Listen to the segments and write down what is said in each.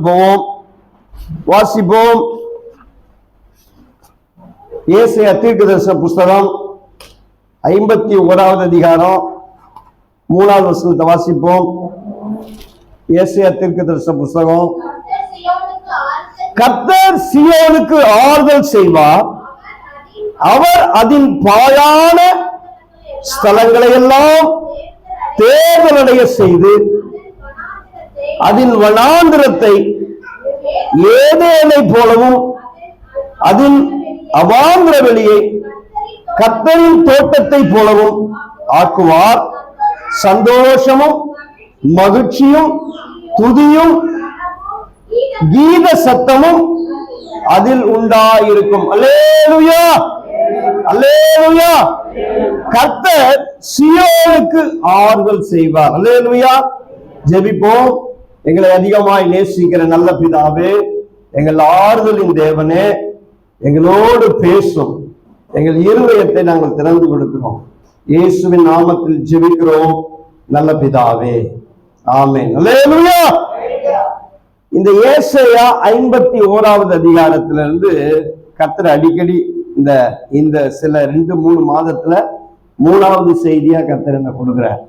போவோம், வாசிப்போம். ஏசாயா தீர்க்கதரிசன புஸ்தகம் 51வது அதிகாரம் 3வது வசனத்தை வாசிப்போம். ஏசாயா தீர்க்கதரிசன புஸ்தகம். கர்த்தர் சீயோனுக்கு ஆறுதல் செய்வார், அவர் அதன் பாழான ஸ்தலங்களை எல்லாம் தேர்தலடைய செய்து அதன் வனாந்திரத்தை ஏதேனை போலவும் அதன் அவாந்திர வெளியை கர்த்தரின் தோட்டத்தை போலவும் ஆக்குவார். சந்தோஷமும் மகிழ்ச்சியும் துதியும் கீத சத்தமும் அதில் உண்டாயிருக்கும். அல்லேலூயா, அல்லேலூயா. கர்த்தர் சீயோனுக்கு ஆறுதல் செய்வார். அல்லேலூயா. ஜெபிப்போம். எங்களை அதிகமாய் நேசிக்கிற நல்ல பிதாவே, எங்கள் ஆறுதலின் தேவனே, எங்களோடு பேசும். எங்கள் இருதயத்தை நாங்கள் திறந்து கொடுக்கிறோம். இயேசுவின் நாமத்தில் ஜெபிக்கிறோம் நல்ல பிதாவே, ஆமென். அல்லேலூயா. இந்த ஏசாயா 51வது அதிகாரத்திலிருந்து கர்த்தர் அடிக்கடி இந்த சில 2-3 மாதத்துல 3வது செய்தியா கர்த்தர் என்ன கொடுக்கிறார்.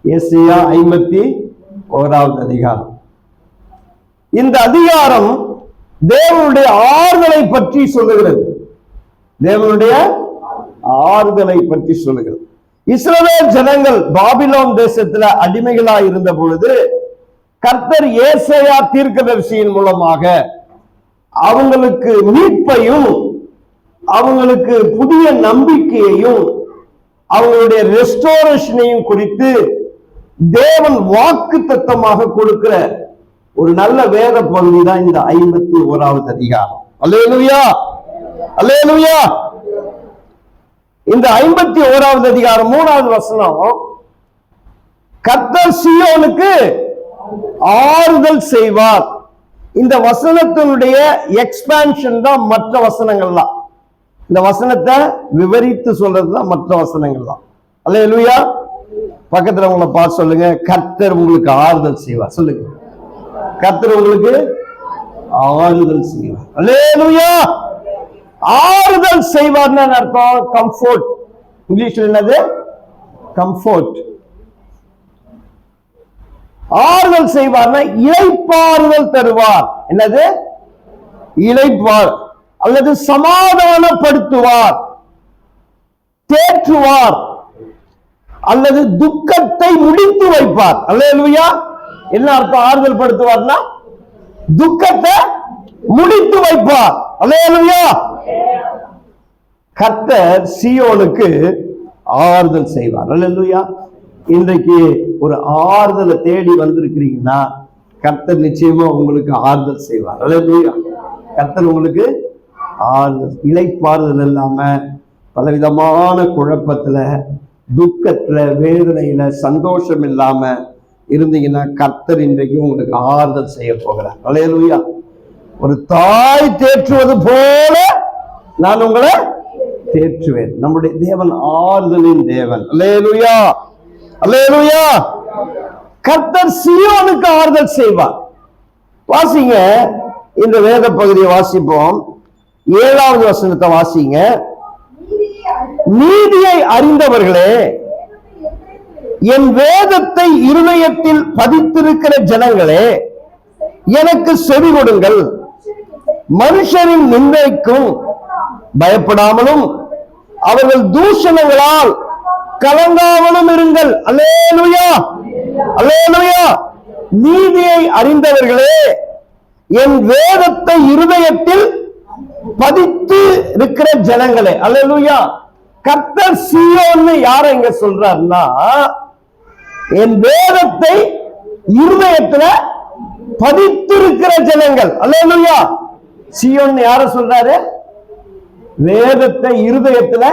ஏசாயா 51வது அதிகாரம். இந்த அதிகாரம் தேவனுடைய ஆறுதலை பற்றி சொல்லுகிறது. தேவனுடைய ஆறுதலை பற்றி சொல்லுகிறது. இஸ்ரவேல் ஜனங்கள் பாபிலோன் தேசத்துல அடிமைகளாய் இருந்த பொழுது கர்த்தர் ஏசாயா தீர்க்கதரிசியின் மூலமாக அவங்களுக்கு மீட்பையும் அவங்களுக்கு புதிய நம்பிக்கையையும் அவங்களுடைய ரெஸ்டோரேஷனையும் குறித்து தேவன் வாக்கு தத்தமாக கொடுக்கிற ஒரு நல்ல வேத பகுதி தான் இந்த 51வது அதிகாரம். அல்லேலூயா, அல்லேலூயா. இந்த 51வது அதிகாரம் 3வது வசனம், கர்த்தர் சீயோனுக்கு ஆறுதல் செய்வார். இந்த வசனத்தினுடைய எக்ஸ்பான்ஷன் தான் மற்ற வசனங்கள்லாம். இந்த வசனத்தை விவரித்து சொல்றதுதான் மற்ற வசனங்கள்லாம். அல்லேலூயா. பக்கத்துல உங்களை பார்த்து சொல்லுங்க, கர்த்தர் உங்களுக்கு ஆறுதல் செய்வார். சொல்லுங்க, கர்த்தர் உங்களுக்கு ஆறுதல் செய்வார். அல்லேலூயா. ஆறுதல் செய்வார்னு அர்த்தம் கம்ஃபோர்ட். இங்கிலீஷ்ல என்னது? கம்ஃபோர்ட். ஆறுதல் செய்வார்னா இளைப்பாறுதல் தருவார். என்னது? இளைப்பார் அல்லது சமாதானப்படுத்துவார், தேற்றுவார் அல்லது துக்கத்தை முடித்து வைப்பார். அல்லேலூயா. என்ன அர்த்தம் ஆறுதல் படுத்துவார்னா? துக்கத்தை முடித்து வைப்பார். அல்லேலூயா. கர்த்தர் சீயோனுக்கு ஆறுதல் செய்வார். அல்லேலூயா. இன்றைக்கு ஒரு ஆறுதலை தேடி வந்திருக்கிறீங்கன்னா கர்த்தர் நிச்சயமா உங்களுக்கு ஆறுதல் செய்வார். அல்லேலூயா. கர்த்தர் உங்களுக்கு ஆறுதல், இளைப்பாறுதல் இல்லாம பலவிதமான குழப்பத்துல, துக்கத்துல, வேதனையில, சந்தோஷம் இல்லாம இருந்தீங்கன்னா கர்த்தர் இன்றைக்கு உங்களுக்கு ஆறுதல் செய்ய போகிறார். அல்லேலூயா. ஒரு தாய் தேற்றுவது போல நான் உங்களை தேற்றுவேன். நம்முடைய தேவன் ஆறுதலின் தேவன். அல்லேலூயா, அல்லேலூயா. கர்த்தர் சீயோனுக்கு ஆறுதல் செய்வார். வாசிங்க, இந்த வேத பகுதியை வாசிப்போம். 7வது வசனத்தை வாசிங்க. நீதியை அறிந்தவர்களே, என் வேதத்தை இருதயத்தில் பதித்திருக்கிற ஜனங்களே, எனக்கு செவி கொடுங்கள். மனுஷரின் நிந்தைக்கும் பயப்படாமலும் அவர்கள் தூஷணங்களால் கலங்காமலும் இருங்கள். அல்லேலூயா, அல்லேலூயா. நீதியை அறிந்தவர்களே, என் வேதத்தை இருதயத்தில் பதித்து இருக்கிற ஜனங்களே. அல்லேலூயா. கர்த்தர் சீயோன்னு யார இங்க சொல்றாருன்னா, என் வேதத்தை இருதயத்துல பதித்திருக்கிற ஜனங்கள். அல்லேலூயா. சீயோன்னு யார சொல்றாரு? வேதத்தை இருதயத்துல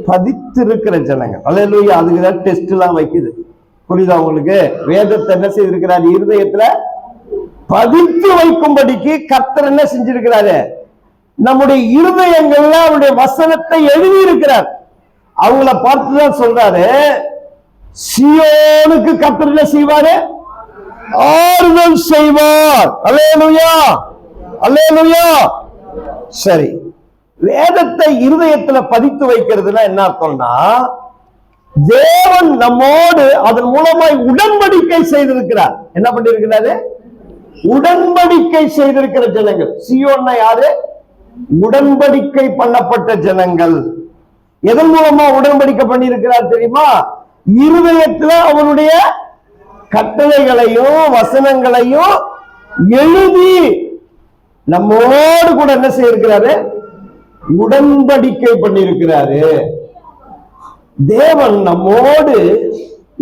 பதித்திருக்கிற ஜனங்கள். அல்லேலூயா. அதுக்கு டெஸ்ட் எல்லாம் வைக்குது. புரியுதா உங்களுக்கு? வேதத்தை என்ன செய்திருக்கிறார்? இருதயத்துல பதித்து வைக்கும்படிக்கு கர்த்தர் என்ன செஞ்சிருக்கிறாரு? நம்முடைய இருதயங்கள்ல அவருடைய வசனத்தை எழுதி இருக்கிறார். அவங்கள பார்த்துதான் சொல்றாரு, சீயோனுக்கு கர்த்தர் என்ன செய்வாரு? ஆறுதல் செய்வார். அல்லேலூயா, அல்லேலூயா. சரி, வேதத்தை இருதயத்துல பதித்து வைக்கிறதுனா என்ன அர்த்தம்னா, தேவன் நம்மோடு அதன் மூலமாய் உடன்படிக்கை செய்திருக்கிறார். என்ன பண்ணிருக்கிறாரு? உடன்படிக்கை செய்திருக்கிற ஜனங்கள். சீயோன்னா யாரு? உடன்படிக்கை பண்ணப்பட்ட ஜனங்கள். எதன் மூலமா உடன்படிக்கை பண்ணியிருக்கிறார் தெரியுமா? இருதயத்துல அவருடைய கட்டளைகளையும் வசனங்களையும் எழுதி நம்மோடு கூட என்ன செய்திருக்கிறாரு? உடன்படிக்கை பண்ணியிருக்கிறாரு. தேவன் நம்மோடு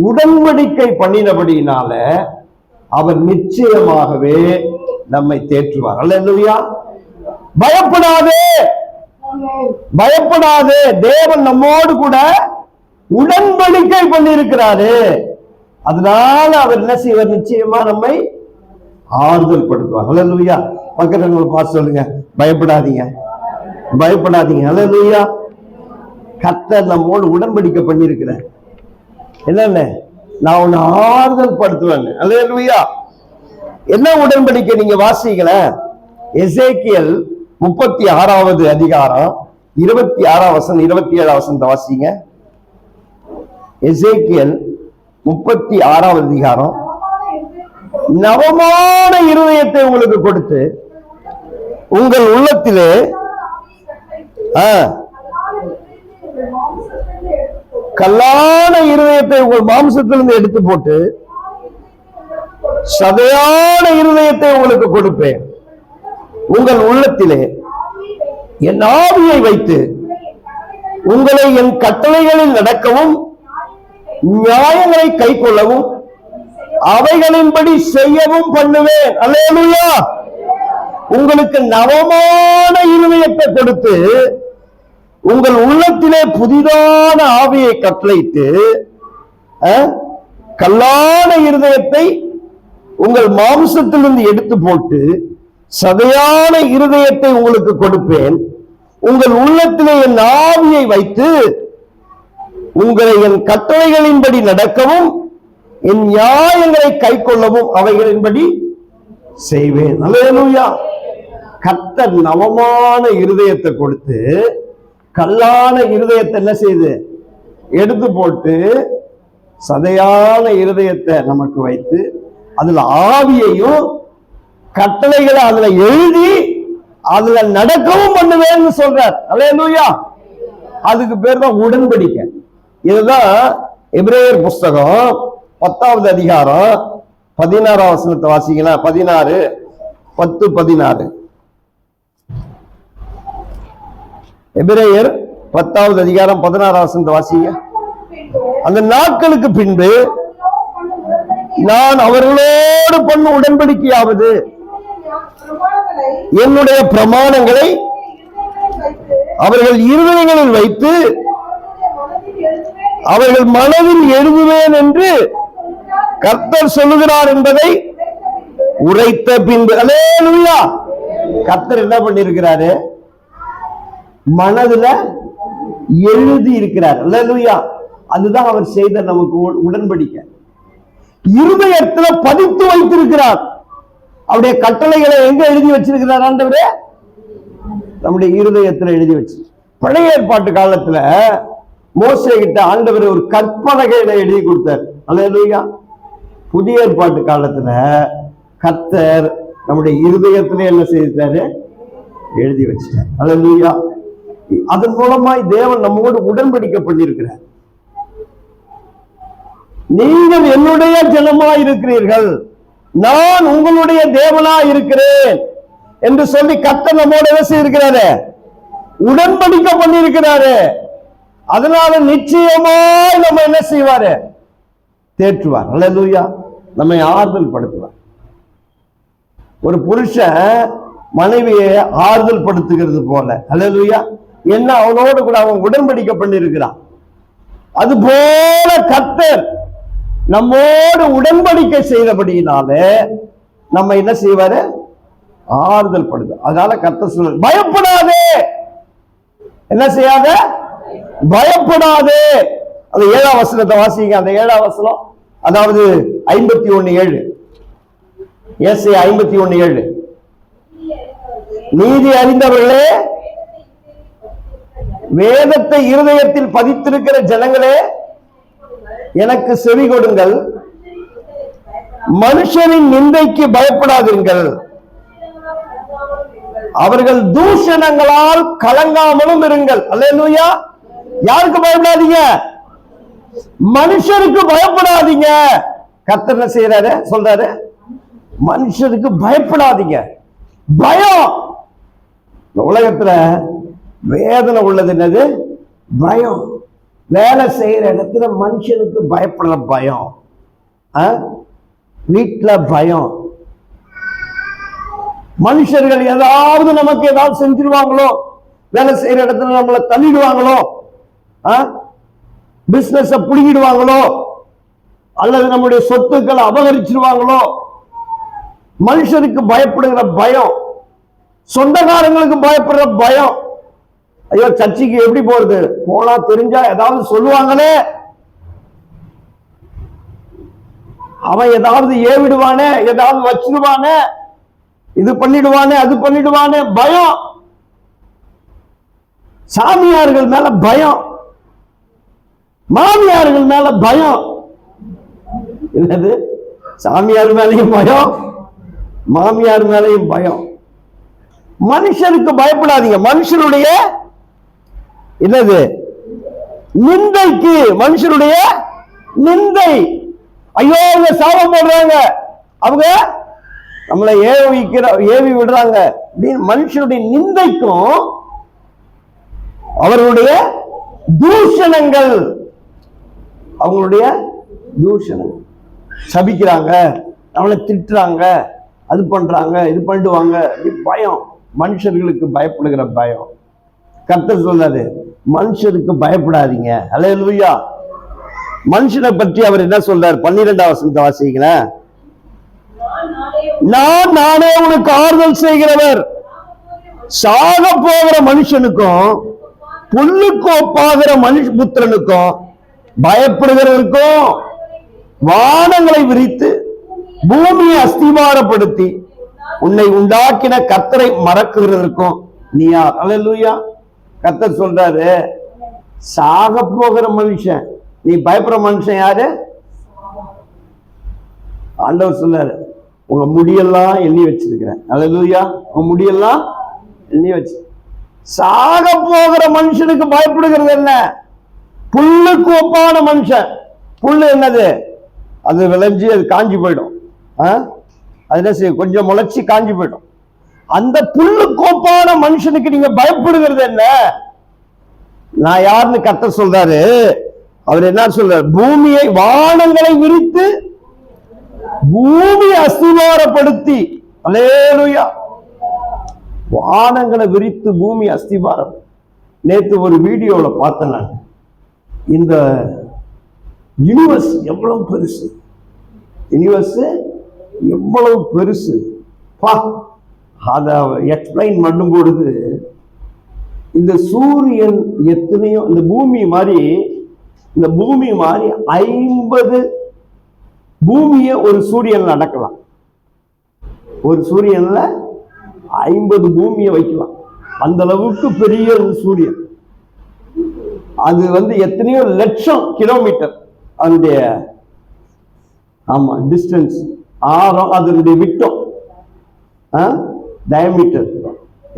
உடன்படிக்கை பண்ணினபடியினால அவர் நிச்சயமாகவே நம்மை தேற்றுவார். அல்லேலூயா. பயப்படாதே, பயப்படாதே. தேவன் நம்மோடு கூட உடன்படிக்கை பண்ணியிருக்கிறாரு. அதனால அவர் என்ன செய்வார்? நிச்சயமா நம்மை ஆறுதல் படுத்துவார். அல்லேலூயா. பக்கத்துல பார்த்து சொல்லுங்க, பயப்படாதீங்க, பயப்படாதீங்க. அல்லேலூயா. கர்த்தர் நம்மோடு உடன்படிக்கை பண்ணியிருக்கிறார். என்னன்னு? நான் உன்னை ஆறுதல் படுத்துவேன். அல்லேலூயா. என்ன உடன்படிக்கை? நீங்க வாசிக்கல, எசேக்கியேல் 36வது அதிகாரம் 26ஆம் வசனம் 27ஆம் வசனத்தை வாசிங்க. எசேக்கியேல் 36வது அதிகாரம். நவமான இருதயத்தை உங்களுக்கு கொடுத்து உங்கள் உள்ளத்திலே கல்லான இருதயத்தை உங்கள் மாம்சத்திலிருந்து எடுத்து போட்டு சதையான இருதயத்தை உங்களுக்கு கொடுப்பேன். உங்கள் உள்ளத்திலே என் ஆவியை வைத்து உங்களை என் கட்டளைகளில் நடக்கவும் நியாயங்களை கைக்கொள்ளவும் அவைகளின்படி செய்யவும் பண்ணுவேன். அல்லேலூயா. உங்களுக்கு நவமான இருதயத்தை கொடுத்து உங்கள் உள்ளத்திலே புதிதான ஆவியை கட்டளையிட்டு கல்லான இருதயத்தை உங்கள் மாம்சத்திலிருந்து எடுத்து போட்டு சதையான இருதயத்தை உங்களுக்கு கொடுப்பேன். உங்கள் உள்ளத்திலே என் ஆவியை வைத்து உங்களை என் கட்டளைகளின்படி நடக்கவும் என் நியாயங்களை கைக்கொள்ளவும் அவைகளின்படி செய்வேன். அல்லேலூயா. கர்த்தர் நவமான இருதயத்தை கொடுத்து கல்லான இருதயத்தை என்ன செய்து எடுத்து போட்டு சதையான இருதயத்தை நமக்கு வைத்து அதுல ஆவியையும் கட்டளைகளை அதுல எழுதி அதுல நடக்கவும் பண்ணுவேன்னு சொல்றார். அல்லேலூயா. அதுக்கு பேர் தான் உடன்படிக்கை. இதுதான் எபிரேயர் புஸ்தகம் 10வது அதிகாரம் 16ஆம் வசனத்தை வாசிக்கலாம். 16:10-16. எபிரேயர் 10வது அதிகாரம் 16ஆம் வசனத்தை வாசிங்க. அந்த நாட்களுக்கு பின்பு நான் அவர்களோடு பண்ண உடன்படிக்கையாவது என்னுடைய பிரமாணங்களை அவர்கள் இருதயங்களில் வைத்து அவர்கள் மனதில் எழுதுவேன் என்று கர்த்தர் சொல்லுகிறார் என்பதை உரைத்த பின்பு. அல்லேலூயா. கர்த்தர் என்ன பண்ணிருக்கிறாரு? மனதுல எழுதி இருக்கிறார். அல்லேலூயா. அதுதான் அவர் செய்த நமக்கு உடன்படிக்கை. இருதயத்துல பதித்து வைத்திருக்கிறார். அவருடைய கட்டளைகளை எங்க எழுதி வச்சிருக்கிறார் ஆண்டவரே? நம்முடைய இருதயத்துல எழுதி வச்சு. பழைய ஏற்பாட்டு காலத்துல மோசே கிட்ட ஆண்டவர் ஒரு கற்பலகையில எழுதி கொடுத்தார். அல்லேலூயா. புதிய ஏற்பாட்டு காலத்துல கர்த்தர் நம்முடைய இருதயத்திலே என்ன செய்தாரு? எழுதி வச்சிட்டார். அல்லேலூயா. அதன் மூலமாய் தேவன் நம்மோடு உடன்படிக்கை பண்ணியிருக்கிறார். நீங்கள் என்னுடைய ஜனமாய் இருக்கிறீர்கள், நான் உங்களுடைய தேவனாய் இருக்கிறேன் என்று சொல்லி கர்த்தர் நம்மோடு என்ன செய்திருக்கிறாரு? உடன்படிக்கை பண்ணியிருக்கிறாரு. அதனால நிச்சயமாய் நம்ம என்ன செய்வாரு? தேற்றுவார். அல்லேலூயா. நம்மை ஆறுதல் படுத்துவார். ஒரு புருஷன் மனைவியை ஆறுதல் படுத்துகிறது போல. அல்லேலூயா. என்ன அவனோடு கூட அவன் உடன்படிக்கை பண்ணியிருக்கிறான். அது போல கர்த்தர் நம்மோடு உடன்படிக்கை செய்தபடியினாலே நம்ம என்ன செய்வாரு? ஆறுதல் படுது. அதனால கர்த்தர் சொல்ற, பயப்படாதே. என்ன செய்யாத? பயப்படாதே. அந்த 7ஆம் வசனத்தை வாசிங்க. அந்த 7ஆம் வசனம், அதாவது 51:7. ஏசாயா 51:7. நீதி அறிந்தவர்களே, வேதத்தை இருதயத்தில் பதித்திருக்கிற ஜனங்களே, எனக்கு செவி கொடுங்கள். மனுஷரின் நிந்தைக்கு பயப்படாதீர்கள். அவர்கள் தூஷணங்களால் கலங்காமலும் இருங்கள். அல்லேலூயா. யாருக்கு பயப்படாதீங்க? மனுஷருக்கு பயப்படாதீங்க. கர்த்தர் என்ன செய்யறாரு? சொல்றாரு, மனுஷருக்கு பயப்படாதீங்க. பயம். உலகத்துல வேதனை உள்ளது என்னது? பயம். வேலை செய்யற இடத்துல மனுஷனுக்கு பயப்படுற பயம், வீட்டுல பயம். மனுஷர்கள் ஏதாவது நமக்கு ஏதாவது செஞ்சிருவாங்களோ, வேலை செய்யற இடத்துல நம்மளை தள்ளிடுவாங்களோ, பிசினஸ் புடுங்கிடுவாங்களோ, அல்லது நம்முடைய சொத்துக்களை அபகரிச்சிருவாங்களோ, மனுஷருக்கு பயப்படுகிற பயம். சொந்தக்காரங்களுக்கு பயப்படுற பயம். ஐயோ, சர்ச்சைக்கு எப்படி போறது? போனா தெரிஞ்சா ஏதாவது சொல்லுவாங்களே, அவன் ஏதாவது ஏவிடுவானே, ஏதாவது வச்சிருவானே, இது பண்ணிடுவானே, அது பண்ணிடுவானே, பயம். சாமியார்கள் மேல பயம், மாமியார்கள் மேல பயம். என்னது? சாமியார் மேலையும் பயம், மாமியார் மேலையும் பயம். மனுஷருக்கு பயப்படாதீங்க. மனுஷனுடைய என்னது? நிந்தைக்கு. மனுஷனுடைய நிந்தை. ஐயோ, இவங்க சாபம் போடுறாங்க, அவங்க நம்மளை ஏவி விடுறாங்க அப்படின்னு மனுஷனுடைய நிந்தைக்கும் அவர்களுடைய தூஷணங்கள், அவங்களுடைய தூஷணம், சபிக்கிறாங்க, அவனை திட்டுறாங்க, அது பண்றாங்க, இது பண்ணிடுவாங்க, பயம். மனுஷர்களுக்கு பயப்படுகிற பயம். கர்த்தர் சொல்றாரு, மனுஷருக்கு பயப்படாதீங்க. அல்லேலூயா. மனுஷனை பற்றி அவர் என்ன சொல்றார்? 12ஆம் வசனத்தை வாசிக்கிறேன். நான் நானே உனக்கு ஆறுதல் செய்கிறவர். சாக போகிற மனுஷனுக்கும் புல்லுக்கு ஒப்பாகிற புத்திரனுக்கும் பயப்படுகிறவருக்கும் வானங்களை விரித்து பூமியை அஸ்திவாரப்படுத்தி உன்னை உண்டாக்கின கர்த்தரை மறக்குகிறதற்கும் நீ யார்? அல்லேலூயா. கர்த்தர் சொல்றாரு, சாக போகிற மனுஷன், நீ பயப்படுற மனுஷன் யாரு? ஆண்டவர் சொல்றாரு, உங்க முடியெல்லாம் எண்ணி வச்சிருக்கிறேன். அல்லேலூயா. உங்க முடியெல்லாம் எண்ணி வச்சு. சாக போகிற மனுஷனுக்கு பயப்படுகிறது என்ன? புல்லுக்கு ஒப்பான மனுஷன். புல்லு என்னது? அது விளைஞ்சி அது காஞ்சி போயிடும். அது என்ன செய்யும்? கொஞ்சம் முளைச்சி காஞ்சி போயிடும். அந்த புல்லு கோப்பான மனுஷனுக்கு நீங்க பயப்படுகிறது என்ன? நான் யாருன்னு கர்த்தர் சொல்றாரு. அவர் என்ன சொல்றாரு? பூமியை, வானங்களை விரித்து பூமியை அஸ்திவாரப்படுத்தி. அல்லேலூயா. வானங்களை விரித்து பூமி அஸ்திவாரம். நேற்று ஒரு வீடியோல பார்த்தேன் நான். இந்த யூனிவர்ஸ் எவ்வளவு பெருசு, யூனிவர்ஸ் எவ்வளவு பெருசு. அதை எக்ஸ்பிளைன் பண்ணும் பொழுது இந்த சூரியன் எத்தனையோ, இந்த பூமி மாதிரி 50 பூமியை ஒரு சூரியன் நடக்கலாம். ஒரு சூரியன்ல 50 பூமியை வைக்கலாம். அந்த அளவுக்கு பெரிய சூரியன். அது எத்தனையோ லட்சம் கிலோமீட்டர் அதனுடைய டிஸ்டன்ஸ், ஆரம், அதனுடைய விட்டம், டயமீட்டர்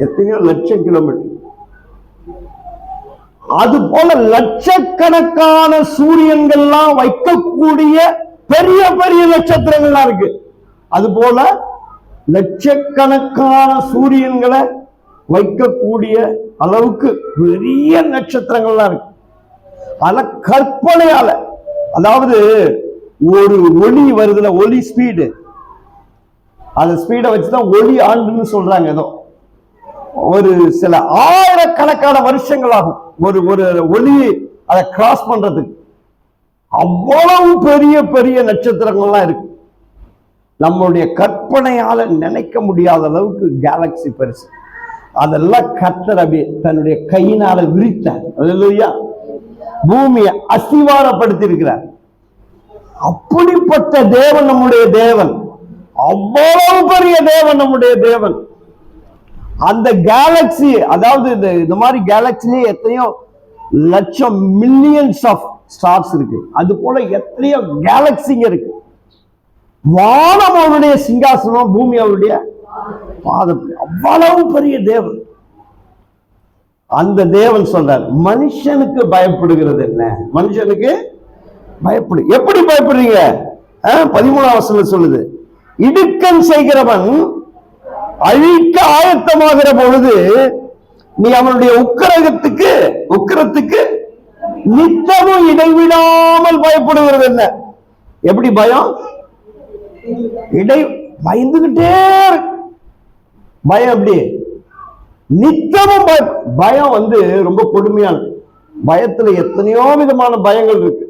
எத்தனையோ லட்சம் கிலோமீட்டர். அது போல லட்சக்கணக்கான சூரியன்கள்லாம் வைக்கக்கூடிய பெரிய பெரிய நட்சத்திரங்கள்லாம் இருக்கு. அது போல லட்சக்கணக்கான சூரியன்களை வைக்கக்கூடிய அளவுக்கு பெரிய நட்சத்திரங்கள்லாம் இருக்கு. அத கற்பனையால, அதாவது ஒரு ஒளி வருதுல, ஒளி ஸ்பீடு, அந்த ஸ்பீடை வச்சுதான் ஒளி ஆண்டுன்னு சொல்றாங்க. ஏதோ ஒரு சில ஆயிரக்கணக்கான வருஷங்கள் ஆகும் ஒரு ஒரு ஒளி அதை கிராஸ் பண்றதுக்கு. அவ்வளவு பெரிய பெரிய நட்சத்திரங்கள்லாம் இருக்கு. நம்மளுடைய கற்பனையால நினைக்க முடியாத அளவுக்கு கேலக்சி பெருசு. அதெல்லாம் கர்த்தர் தன்னுடைய கையினால விரித்தார். அல்லேலூயா. பூமியை அஸ்திவாரப்படுத்தி இருக்கிறார். அப்படிப்பட்ட தேவன் நம்முடைய தேவன். அவ்வளவு பெரிய தேவன் நம்முடைய தேவன். அந்த கேலக்சி, அதாவது இந்த மாதிரி கேலக்சிலேயே எத்தனையோ லட்சம் மில்லியன்ஸ் ஆஃப் ஸ்டார்ஸ் இருக்கு. அது போல எத்தனையோ கேலக்சிங்க இருக்கு. வானம் அவருடைய சிங்காசனம், பூமி அவருடைய பாதம். அவ்வளவு பெரிய தேவன். அந்த தேவன் சொல்றார், மனுஷனுக்கு பயப்படுகிறது என்ன? மனுஷனுக்கு பயப்படு. எப்படி பயப்படுறீங்க? 13ஆம் வசனம் சொல்லுது, இடுக்கன் செய்கிறவன் அழிக்க ஆயத்தமாகிற பொழுது நீ அவனுடைய உக்கிரத்துக்கு நித்தமும் இடைவிடாமல் பயப்படுகிறது என்ன? எப்படி பயம்? பயந்துகிட்டே பயம். எப்படி? நித்தமும் பயம் ரொம்ப கொடுமையான. பயத்துல எத்தனையோ விதமான பயங்கள் இருக்கு.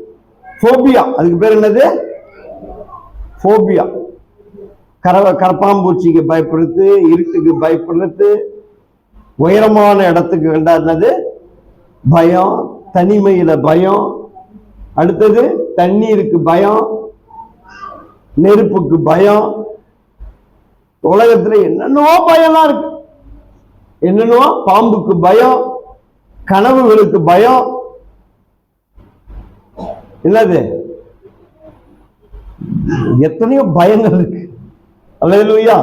போபியா, அதுக்கு பேர் என்னது? போபியா. கரப்பாம்பூச்சிக்கு பயப்படுறது, இருட்டுக்கு பயப்படுறது, உயரமான இடத்துக்கு கண்டாது பயம், தனிமையில பயம், அடுத்தது தண்ணீருக்கு பயம், நெருப்புக்கு பயம். உலகத்துல என்னென்னவோ பயம்லாம் இருக்கு. என்னென்னவோ, பாம்புக்கு பயம், கனவுகளுக்கு பயம். என்னது? எத்தனையோ பயங்கள் இருக்கு. அல்லேலூயா.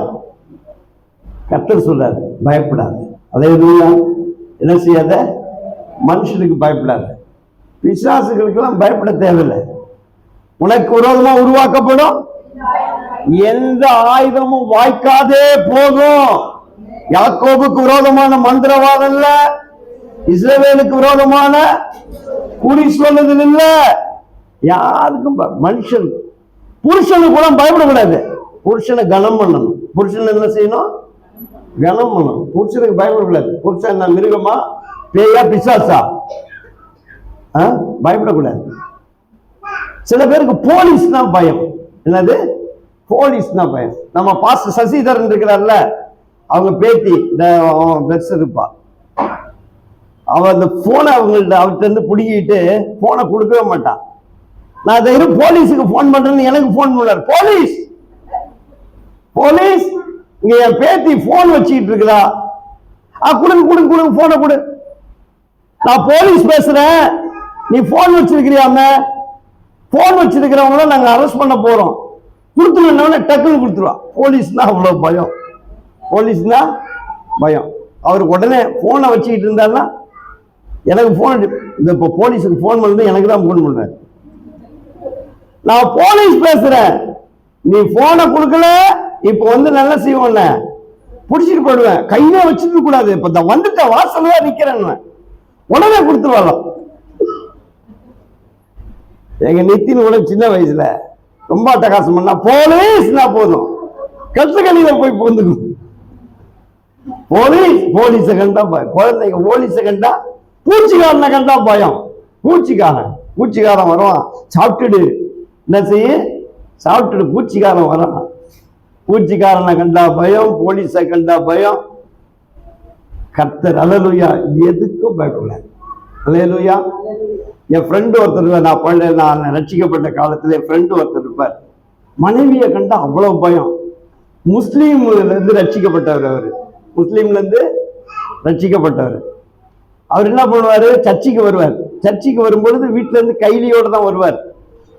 கர்த்தர் சொல்றாரு, பயப்படாது. அல்லேலூயா. என்ன செய்யாத? மனுஷனுக்கு பயப்படாத. பிசாசுகளுக்கெல்லாம் பயப்பட தேவையில்லை. உனக்கு விரோதமா உருவாக்கப்படும் எந்த ஆயுதமும் வாய்க்காதே போகும். யாக்கோபுக்கு விரோதமான மந்திரவாதம் இல்ல, இஸ்ரவேலுக்கு விரோதமான குறி சொல்லுதல் இல்ல. யாருக்கும் மனுஷன், புருஷனுக்கு கூட பயப்படக்கூடாது. புருஷனை கனம் பண்ணணும். புருஷன் என்ன செய்யணும்? கனம் பண்ணணும். புருஷனுக்கு பயப்படக்கூடாது. புருஷன் என்ன மிருகமா, பேயா, பிசாசா? பயப்படக்கூடாது. சில பேருக்கு போலீஸ்னா பயம். என்னது? போலீஸ்னா பயம். நம்ம பாஸ்டர் சசிதரன் இருக்கிறார்ல, அவங்க பேத்தி பெருசு இருப்பா. அவ அந்த போனை அவர்கிட்ட இருந்து பிடிக்கிட்டு போனை கொடுக்கவே மாட்டான். நான் போலீஸுக்கு போன் பண்றேன்னு எனக்கு போன் பண்ணார். போலீஸ் போலீஸ் இங்க என் பேத்தி போன் வச்சுக்கிட்டு இருக்கிறா. கொடுங்க போனை கொடு, நான் போலீஸ் பேசுறேன், நீ போன் வச்சிருக்கிறியாம? போன் வச்சிருக்கிறவங்கள நாங்க அரெஸ்ட் பண்ண போறோம், கொடுத்துருவோம். டக்குன்னு கொடுத்துருவா. போலீஸ்னா அவ்வளவு பயம். போலீஸ்னா பயம். அவருக்கு உடனே போனை வச்சுக்கிட்டு இருந்தாருன்னா, எனக்கு போன் இப்போ போலீஸுக்கு போன் பண்ணது எனக்கு தான் போன் பண்றேன். நான் போலீஸ் பேசுறேன், நீ போனை கொடுக்கல, இப்ப நல்லா செய்வோம், புடிச்சிட்டு போயிடுவேன். கையிலே வச்சுக்க கூடாது. இப்ப வந்துட்ட வாசல்ல நிக்கிறேன், உடனே கொடுத்துருவாங்க. எங்க நித்தின் கூட சின்ன வயசுல ரொம்ப அட்டகாசம் பண்ணா, போலீஸ்னா போதும் கட்டுக்கணியில போய் போந்துக்கும். போலீஸை கண்டா பயம். குழந்தைங்க போலீஸை கண்டா, பூச்சிக்காரனை கண்டா பயம். பூச்சிக்காரன் வருவான், சாப்பிட்டுடு. என்ன செய்ய? சாப்பிட்டுடு. பூச்சிக்காரன் வரான். பூச்சிக்காரனை கண்டா பயம், போலீஸை கண்டா பயம். கர்த்தர் அல்லேலூயா எதுக்கும் பயப்படக்கூடாது. அல்லேலூயா. என் ஃப்ரெண்டு ஒருத்தர், நான் ரட்சிக்கப்பட்ட காலத்துல என் ஃப்ரெண்டு ஒருத்தர் இருப்பார். மனைவியை கண்டா அவ்வளவு பயம். முஸ்லீம்ல இருந்து ரட்சிக்கப்பட்டவர். அவரு முஸ்லீம்ல இருந்து ரட்சிக்கப்பட்டவர். அவர் என்ன பண்ணுவாரு? சர்ச்சைக்கு வருவார். சர்ச்சைக்கு வரும்பொழுது வீட்டுல இருந்து கைலியோட தான் வருவார்.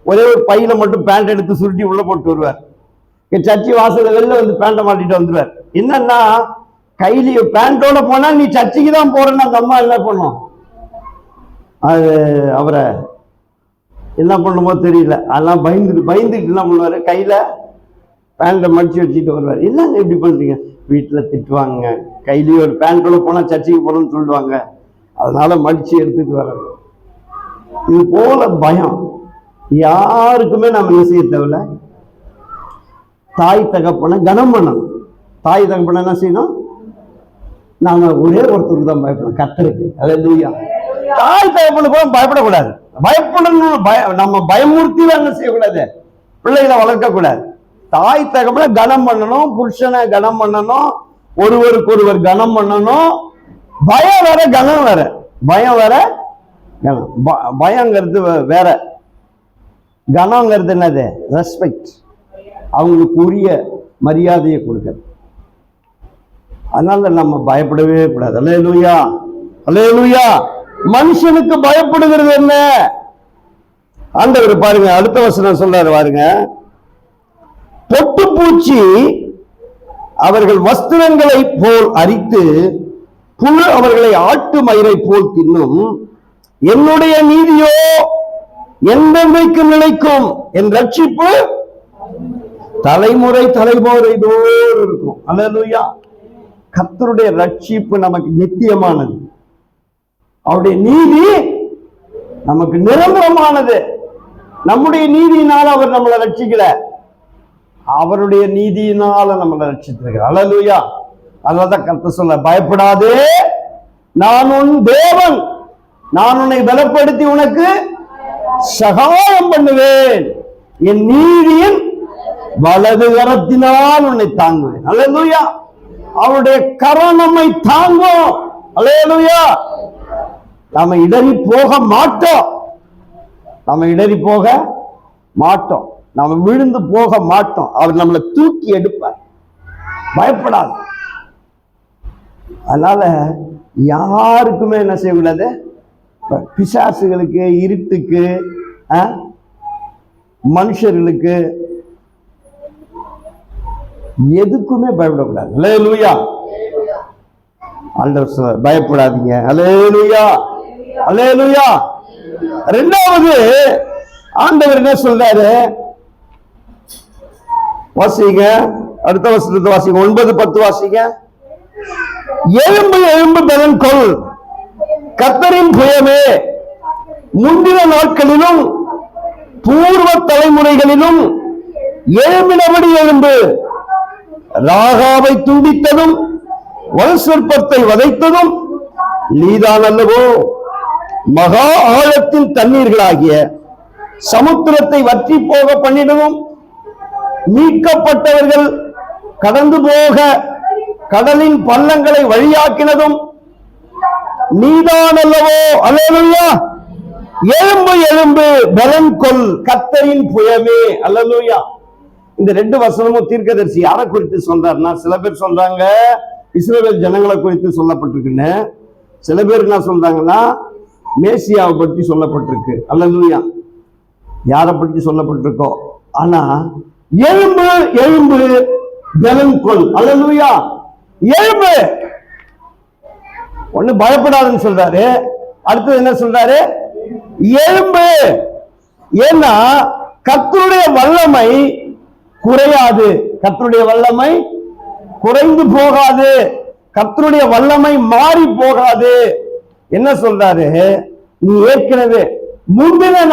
ஒரே ஒரு பையில மட்டும் பேண்ட் எடுத்து சுருட்டி உள்ள போட்டு வருவார். சர்ச்சை வாசல வெளில வந்து பேண்டை மாட்டிட்டு வந்துருவார். என்னன்னா, கைலி பேண்டோட போனா நீ சர்ச்சைக்கு தான் போறேன்னு அந்த அம்மா என்ன பண்ணும்? அது அவரை என்ன பண்ணுமோ தெரியல. அதெல்லாம் பயந்துட்டு என்ன பண்ணுவாரு? கையில பேண்டை மடிச்சு வச்சுட்டு வருவார். என்னங்க இப்படி பண்றீங்க? வீட்டுல திட்டுவாங்க, கையிலேயே ஒரு பேண்டோட போனா சர்ச்சைக்கு போறோம்னு சொல்லுவாங்க, அதனால மடிச்சு எடுத்துட்டு வர. இது போல பயம் யாருக்குமே நம்ம என்ன செய்ய தேவையில்ல. தாய் தகப்பனை கனம் பண்ணணும். தாய் தகப்பனை என்ன செய்யணும்? நாங்க ஒரே ஒருத்தருக்கு தான் பயப்படணும், கர்த்தருக்கு. அல்லேலூயா. தாய் தகப்பனுக்கு பயப்படக்கூடாது. பயப்படணும். நம்ம பயமூர்த்தி என்ன செய்யக்கூடாது? பிள்ளைகளை வளர்க்க கூடாது. தாய் தகப்பனை கனம் பண்ணணும், புருஷனை கனம் பண்ணணும், ஒருவருக்கு ஒருவர் கனம் பண்ணணும். பயம் வேற, கனம் வேற. பயம் வேற, கனம். பயங்கிறது வேற. கனங்கிறது என்னது? ரெஸ்பெக்ட். அவங்களுக்கு உரிய மரியாதையை கொடுக்கிறது. அதனால நம்ம பயப்படவே கூடாது. அல்லேலூயா, அல்லேலூயா. மனுஷனுக்கு பயப்படுகிறது என்ன? ஆண்டவர் பாருங்க, அடுத்த வசனம் சொல்றாரு பாருங்க, பொட்டுப்பூச்சி அவர்கள் வஸ்திரங்களை போல் அரித்து புழு அவர்களை ஆட்டு மயிரை போல் தின்னும், என்னுடைய நீதியோ என்றென்றைக்கும் நிலைக்கும், என் ரட்சிப்பு தலைமுறை தலைமுறைதோறும் இருக்கும். அல்லேலூயா. கர்த்தருடைய ரட்சிப்பு நமக்கு நித்தியமானது, அவருடைய நீதி நமக்கு நிரந்தரமானது. நம்முடைய நீதியினால அவர் நம்மளை ரட்சிக்கல, அவருடைய நீதியினால நம்மளை ரட்சித்திருக்கிறார். அல்லேலூயா. அதனாலதான் கர்த்தர் சொல்ல, பயப்படாதே, நான் உன் தேவன், நான் உன்னை பலப்படுத்தி உனக்கு சகாயம் பண்ணுவேன், என் நீதியின் வலது கரத்தினால் உன்னை தாங்குவேன். அல்லேலூயா. அவருடைய கரம் நம்மை தாங்கும். அல்லேலூயா. நாம இடறி போக மாட்டோம், நாம இடறி போக மாட்டோம், நாம விழுந்து போக மாட்டோம். அவர் நம்மளை தூக்கி எடுப்பார். பயப்படாது. அதனால யாருக்குமே என்ன செய்யக்கூடாது, பிசாசுகளுக்கு, இருட்டுக்கு, மனுஷர்களுக்கு எதுக்குமே பயப்படக்கூடாது. அல்லேலூயா. ஆண்டவர் சொல்றார், பயப்படாதீங்க. அல்லேலூயா, அல்லேலூயா. இரண்டாவது ஆண்டவர் என்ன சொல்றாரு, வாசிங்க, அடுத்த வசனத்தை வாசிங்க, 9-10 வாசிங்க. எழும்பு எழும்பு பலன் கொள், கர்த்தரின் புயமே, முந்தின நாட்களிலும் பூர்வ தலைமுறைகளிலும் எழும்பினபடி எழும்பு, ராகாவை துண்டித்ததும் வலுசற்பத்தை வதைத்ததும் நீதான் அல்லவோ, மகா ஆழத்தின் தண்ணீர்களாகிய சமுத்திரத்தை வற்றி போக பண்ணினதும் மீட்கப்பட்டவர்கள் கடந்து போக கடலின் பள்ளங்களை வழியாக்கினதும் நீதான் அல்லவோ. அல்லேலூயா. எழும்பு எழும்பு பலன் கொள், கர்த்தரின் புயமே. அல்லேலூயா. இந்த 2 வசனமும் தீர்க்கதரிசி யாரை குறித்து சொல்றாருன்னா, சில பேர் சொல்றாங்க இஸ்ரவேல் ஜனங்களை குறித்து சொல்லப்பட்டிருக்குன்னு, சில பேர் என்ன சொல்றாங்கன்னா மேசியாவை பற்றி சொல்லப்பட்டிருக்கு. அல்லேலூயா. யாரை பற்றி சொல்லப்பட்டிருக்கோ. ஆனா எழும்பு எழும்பு பலன் கொள். அல்லேலூயா. எழும்பு. ஒண்ணு பயப்படாதுன்னு சொல்றாரு, அடுத்தது என்ன சொல்றாரு, எழும்பு. ஏன்னா கர்த்தருடைய வல்லமை குறையாது, கர்த்தருடைய வல்லமை குறைந்து போகாது, கர்த்தருடைய வல்லமை மாறி போகாது. என்ன சொல்றாரு, நீ ஏற்கனவே முந்தின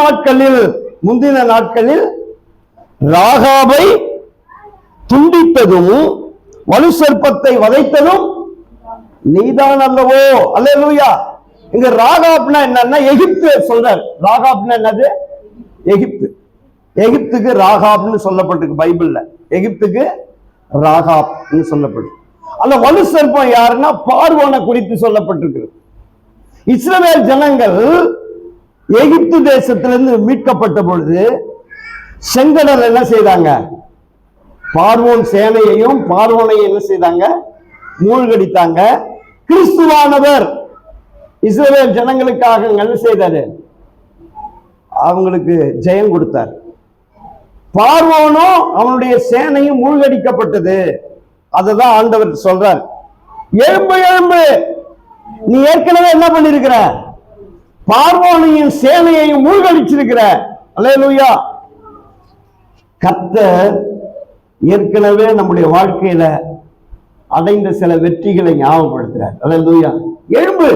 நாட்களில் ராகாபை துண்டித்ததும் வலுசற்பத்தை வதைத்ததும் நீதான் அல்லவோ. அல்லேலூயா. இங்க ராகாப்னா என்னன்னா எகிப்து சொல்றார். ராகாப்னா என்னது? எகிப்து. எகிப்துக்கு ராகாப்னு சொல்லப்பட்டிருக்கு பைபிள்ல. எகிப்துக்கு ராகாப்னு சொல்லப்பட்டிருக்கு. அந்த வலுசற்பம் யாருன்னா பார்வோனை குறித்து சொல்லப்பட்டிருக்கு. இஸ்ரவேல் ஜனங்கள் எகிப்து தேசத்திலிருந்து மீட்கப்பட்ட பொழுது செங்கடல் என்ன செய்தாங்க, பார்வோன் சேனையையும் பார்வோனையும் என்ன செய்தாங்க, மூழ்கடித்தாங்க. கிறிஸ்துவானவர் இஸ்ரவேல் ஜனங்களுக்காக என்ன செய்தாரு, அவங்களுக்கு ஜெயம் கொடுத்தார். பார்வோனும் அவனுடைய சேனையும் மூழ்கடிக்கப்பட்டது. அததான் ஆண்டவர் சொல்றார், எழும்பு எழும்பு, நீ ஏற்கனவே என்ன பண்ணிருக்கிற, பார்வோனையும் சேனையையும் மூழ்கடிச்சிருக்கிற. அல்லேலூயா. கர்த்தர் ஏற்கனவே நம்முடைய வாழ்க்கையில அடைந்த சில வெற்றிகளை ஞாபகப்படுத்துறார். அல்லேலூயா. எழும்பு,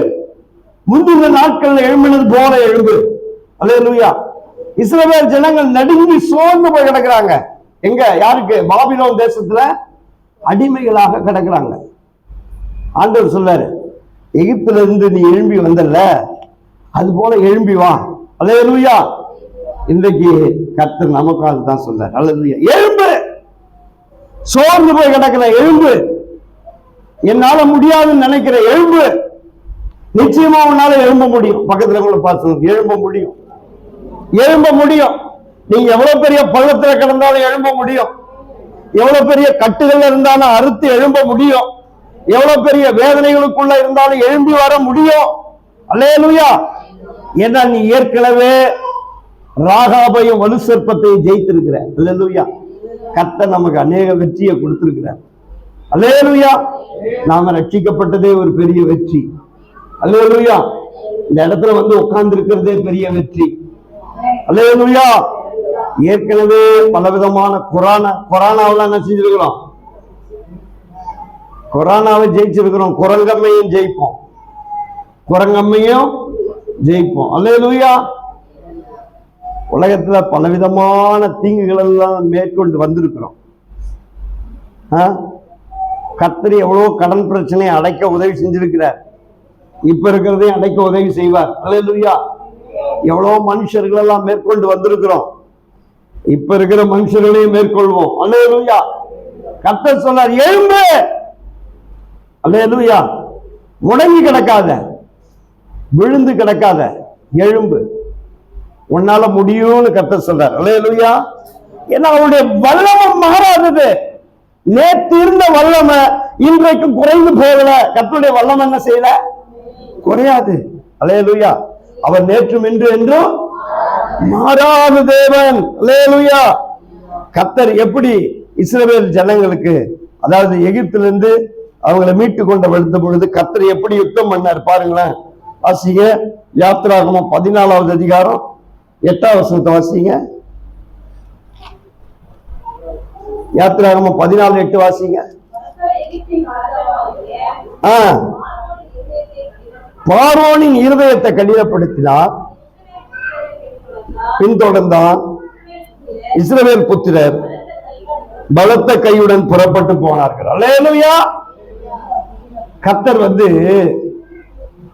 முந்தின நாட்கள்ல எழும்பினது போல எழும்பு. அல்லேலூயா. இஸ்ரவேல் ஜனங்கள் நடுங்கி சோர்ந்து போய் கிடக்குறாங்க. எங்க, யாருக்கு? பாபிலோன் தேசத்துல அடிமைகளாக கிடக்குறாங்க. ஆண்டவர் சொல்றாரு, எகிப்துல இருந்து நீ எழும்பி வந்தல்ல, அது போல எழும்பி வா. அல்லேலூயா. இன்றைக்கு கர்த்தர் நமக்கு அதுதான் சொல்றார். அல்லேலூயா. எழும்பு, சோர்ந்து போய் கிடக்கிற எழும்பு, என்னால முடியாதுன்னு நினைக்கிற எழும்பு, நிச்சயமா உன்னால எழும்ப முடியும். பக்கத்துல கூட பார்த்து எழும்ப முடியும், எழும்ப முடியும். நீங்க எவ்வளவு பெரிய பள்ளத்துல கிடந்தாலும் எழும்ப முடியும். எவ்வளவு பெரிய கட்டுகள் இருந்தாலும் அறுத்து எழும்ப முடியும். எவ்வளவு பெரிய வேதனைகளுக்குள்ள இருந்தாலும் எழும்பி வர முடியும். அல்லேலூயா. ஏன்னா நீ ஏற்கனவே ராகாபையும் வலு சர்ப்பத்தையும் ஜெயித்திருக்கிற. அல்லேலூயா. கர்த்தர் நமக்கு அநேக வெற்றியை கொடுத்திருக்கிறார். அல்லேலூயா. நாம ரட்சிக்கப்பட்டதே ஒரு பெரிய வெற்றி. அல்லேலூயா. இந்த இடத்துல வந்து உட்கார்ந்து இருக்கிறதே பெரிய வெற்றி. அல்லேலூயா. ஏற்கனவே பலவிதமான கொரோனாவில் என்ன செஞ்சிருக்கிறோம்? கொரோனாவை ஜெயிச்சிருக்கிறோம். குரங்கம்மையும் ஜெயிப்போம், குரங்கம்மையும் ஜெயிப்போம். அல்லேலூயா. உலகத்துல பலவிதமான தீங்குகள் எல்லாம் மேற்கொண்டு வந்திருக்கிறோம். கர்த்தர் எவ்வளவு கடன் பிரச்சனையை அடைக்க உதவி செஞ்சிருக்கிறார். இப்ப இருக்கிறதையும் அடைக்க உதவி செய்வார். அல்லேலூயா. எவ்வளவு மனுஷர்கள் எல்லாம் மேற்கொண்டு வந்திருக்கிறோம். இப்ப இருக்கிற மனுஷர்களையும் மேற்கொள்வோம். அல்லேலூயா. கர்த்தர் சொன்னார், எழும்பு. அல்லேலூயா. முடங்கி கிடக்காத, விழுந்து கிடக்காத, எழும்பு. உன்னால முடியும்னு கர்த்தர் சொல்றார். அல்லேலூயா. ஏன்னா அவருடைய வல்லமை மாறாதது. நேற்று இருந்த வல்லமை இன்றைக்கும் குறைந்து போகல. கர்த்தருடைய வல்லமை என்ன செய்யல? குறையாது. அல்லேலூயா. அவர் நேற்றும் இன்று என்றும் மாறாத தேவன். அல்லேலூயா. கர்த்தர் எப்படி இஸ்ரவேல் ஜனங்களுக்கு, அதாவது எகிப்திலிருந்து அவங்களை மீட்டு கொண்டு வந்த பொழுது கர்த்தர் எப்படி யுத்தம் பண்ணார் பாருங்களேன். வாசிங்க யாத்திராகமம் 14வது அதிகாரம் 8வது வசனத்தை வாசிங்க. யாத்திராகமம் 14:8 வாசிங்க. பார்வோனின் இருதயத்தை கடினப்படுத்தினார், பின்தொடர்ந்தான். இஸ்ரவேல் புத்திரர் பலத்த கையுடன் புறப்பட்டு போனார்கள். அல்லேலூயா. கர்த்தர் வந்து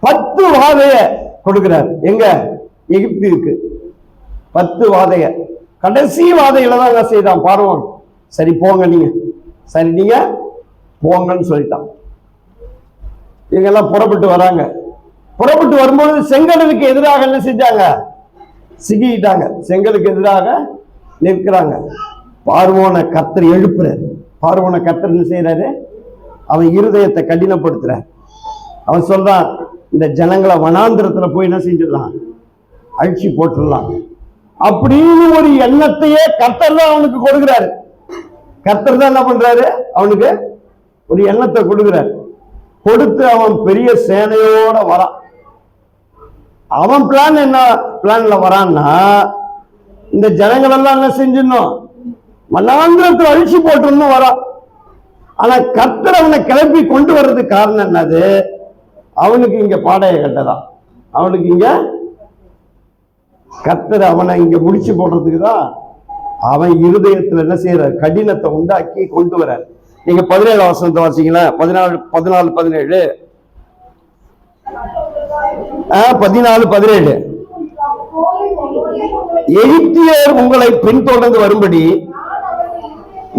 10 வாதைய கொடுக்கிறார். எங்க? எகிப்துக்கு 10 வாதைய. கடைசி வாதையில தான் என்ன செய்தான் பார்வோன்? சரி போங்க நீங்க, சரி நீங்க போங்கன்னு சொல்லிட்டான். இவங்க எல்லாம் புறப்பட்டு வராங்க. புறப்பட்டு வரும்பொழுது செங்கடலுக்கு எதிராக என்ன செஞ்சாங்க? சிக்கிட்டாங்க. செங்கலுக்கு எதிராக நிற்கிறாங்க. பார்வோனை கர்த்தர் எழுப்புறாரு. பார்வோனை கர்த்தர் என்ன செய்யறாரு? அவன் இருதயத்தை கடினப்படுத்துறார். அவன் சொல்றான், இந்த ஜனங்களை வனாந்திரத்துல போய் என்ன செஞ்சிடலாம்? அழிச்சு போட்டுடலாம் அப்படின்னு ஒரு எண்ணத்தையே கர்த்தர் தான் அவனுக்கு கொடுக்கிறாரு. கர்த்தர் தான் என்ன பண்றாரு? அவனுக்கு ஒரு எண்ணத்தை கொடுக்கிறார். கொடுத்து அவன் பெரிய சேனையோட வரான். அவன் பிளான் என்ன பிளான்ல வரான்னா, இந்த ஜனங்கள் எல்லாம் என்ன செஞ்சிடணும்? வனாந்திரத்தில் அழிச்சு போட்டுன்னு வரான். ஆனா கர்த்தர் அவனை கிளப்பி கொண்டு வர்றதுக்கு காரணம் என்னது? அவனுக்கு இங்க பாடைய கட்டதான். அவனுக்கு இங்க கர்த்தர் அவனை இங்க முடிச்சு போடுறதுக்கு தான் அவன் இருதயத்துல என்ன செய்யறார்? கடினத்தை உண்டாக்கி கொண்டு வர. நீங்க 17வது வசனத்தை வாசிங்களா? 14:17 14:17 எகிப்தியர் உங்களை பின்தொடர்ந்து வரும்படி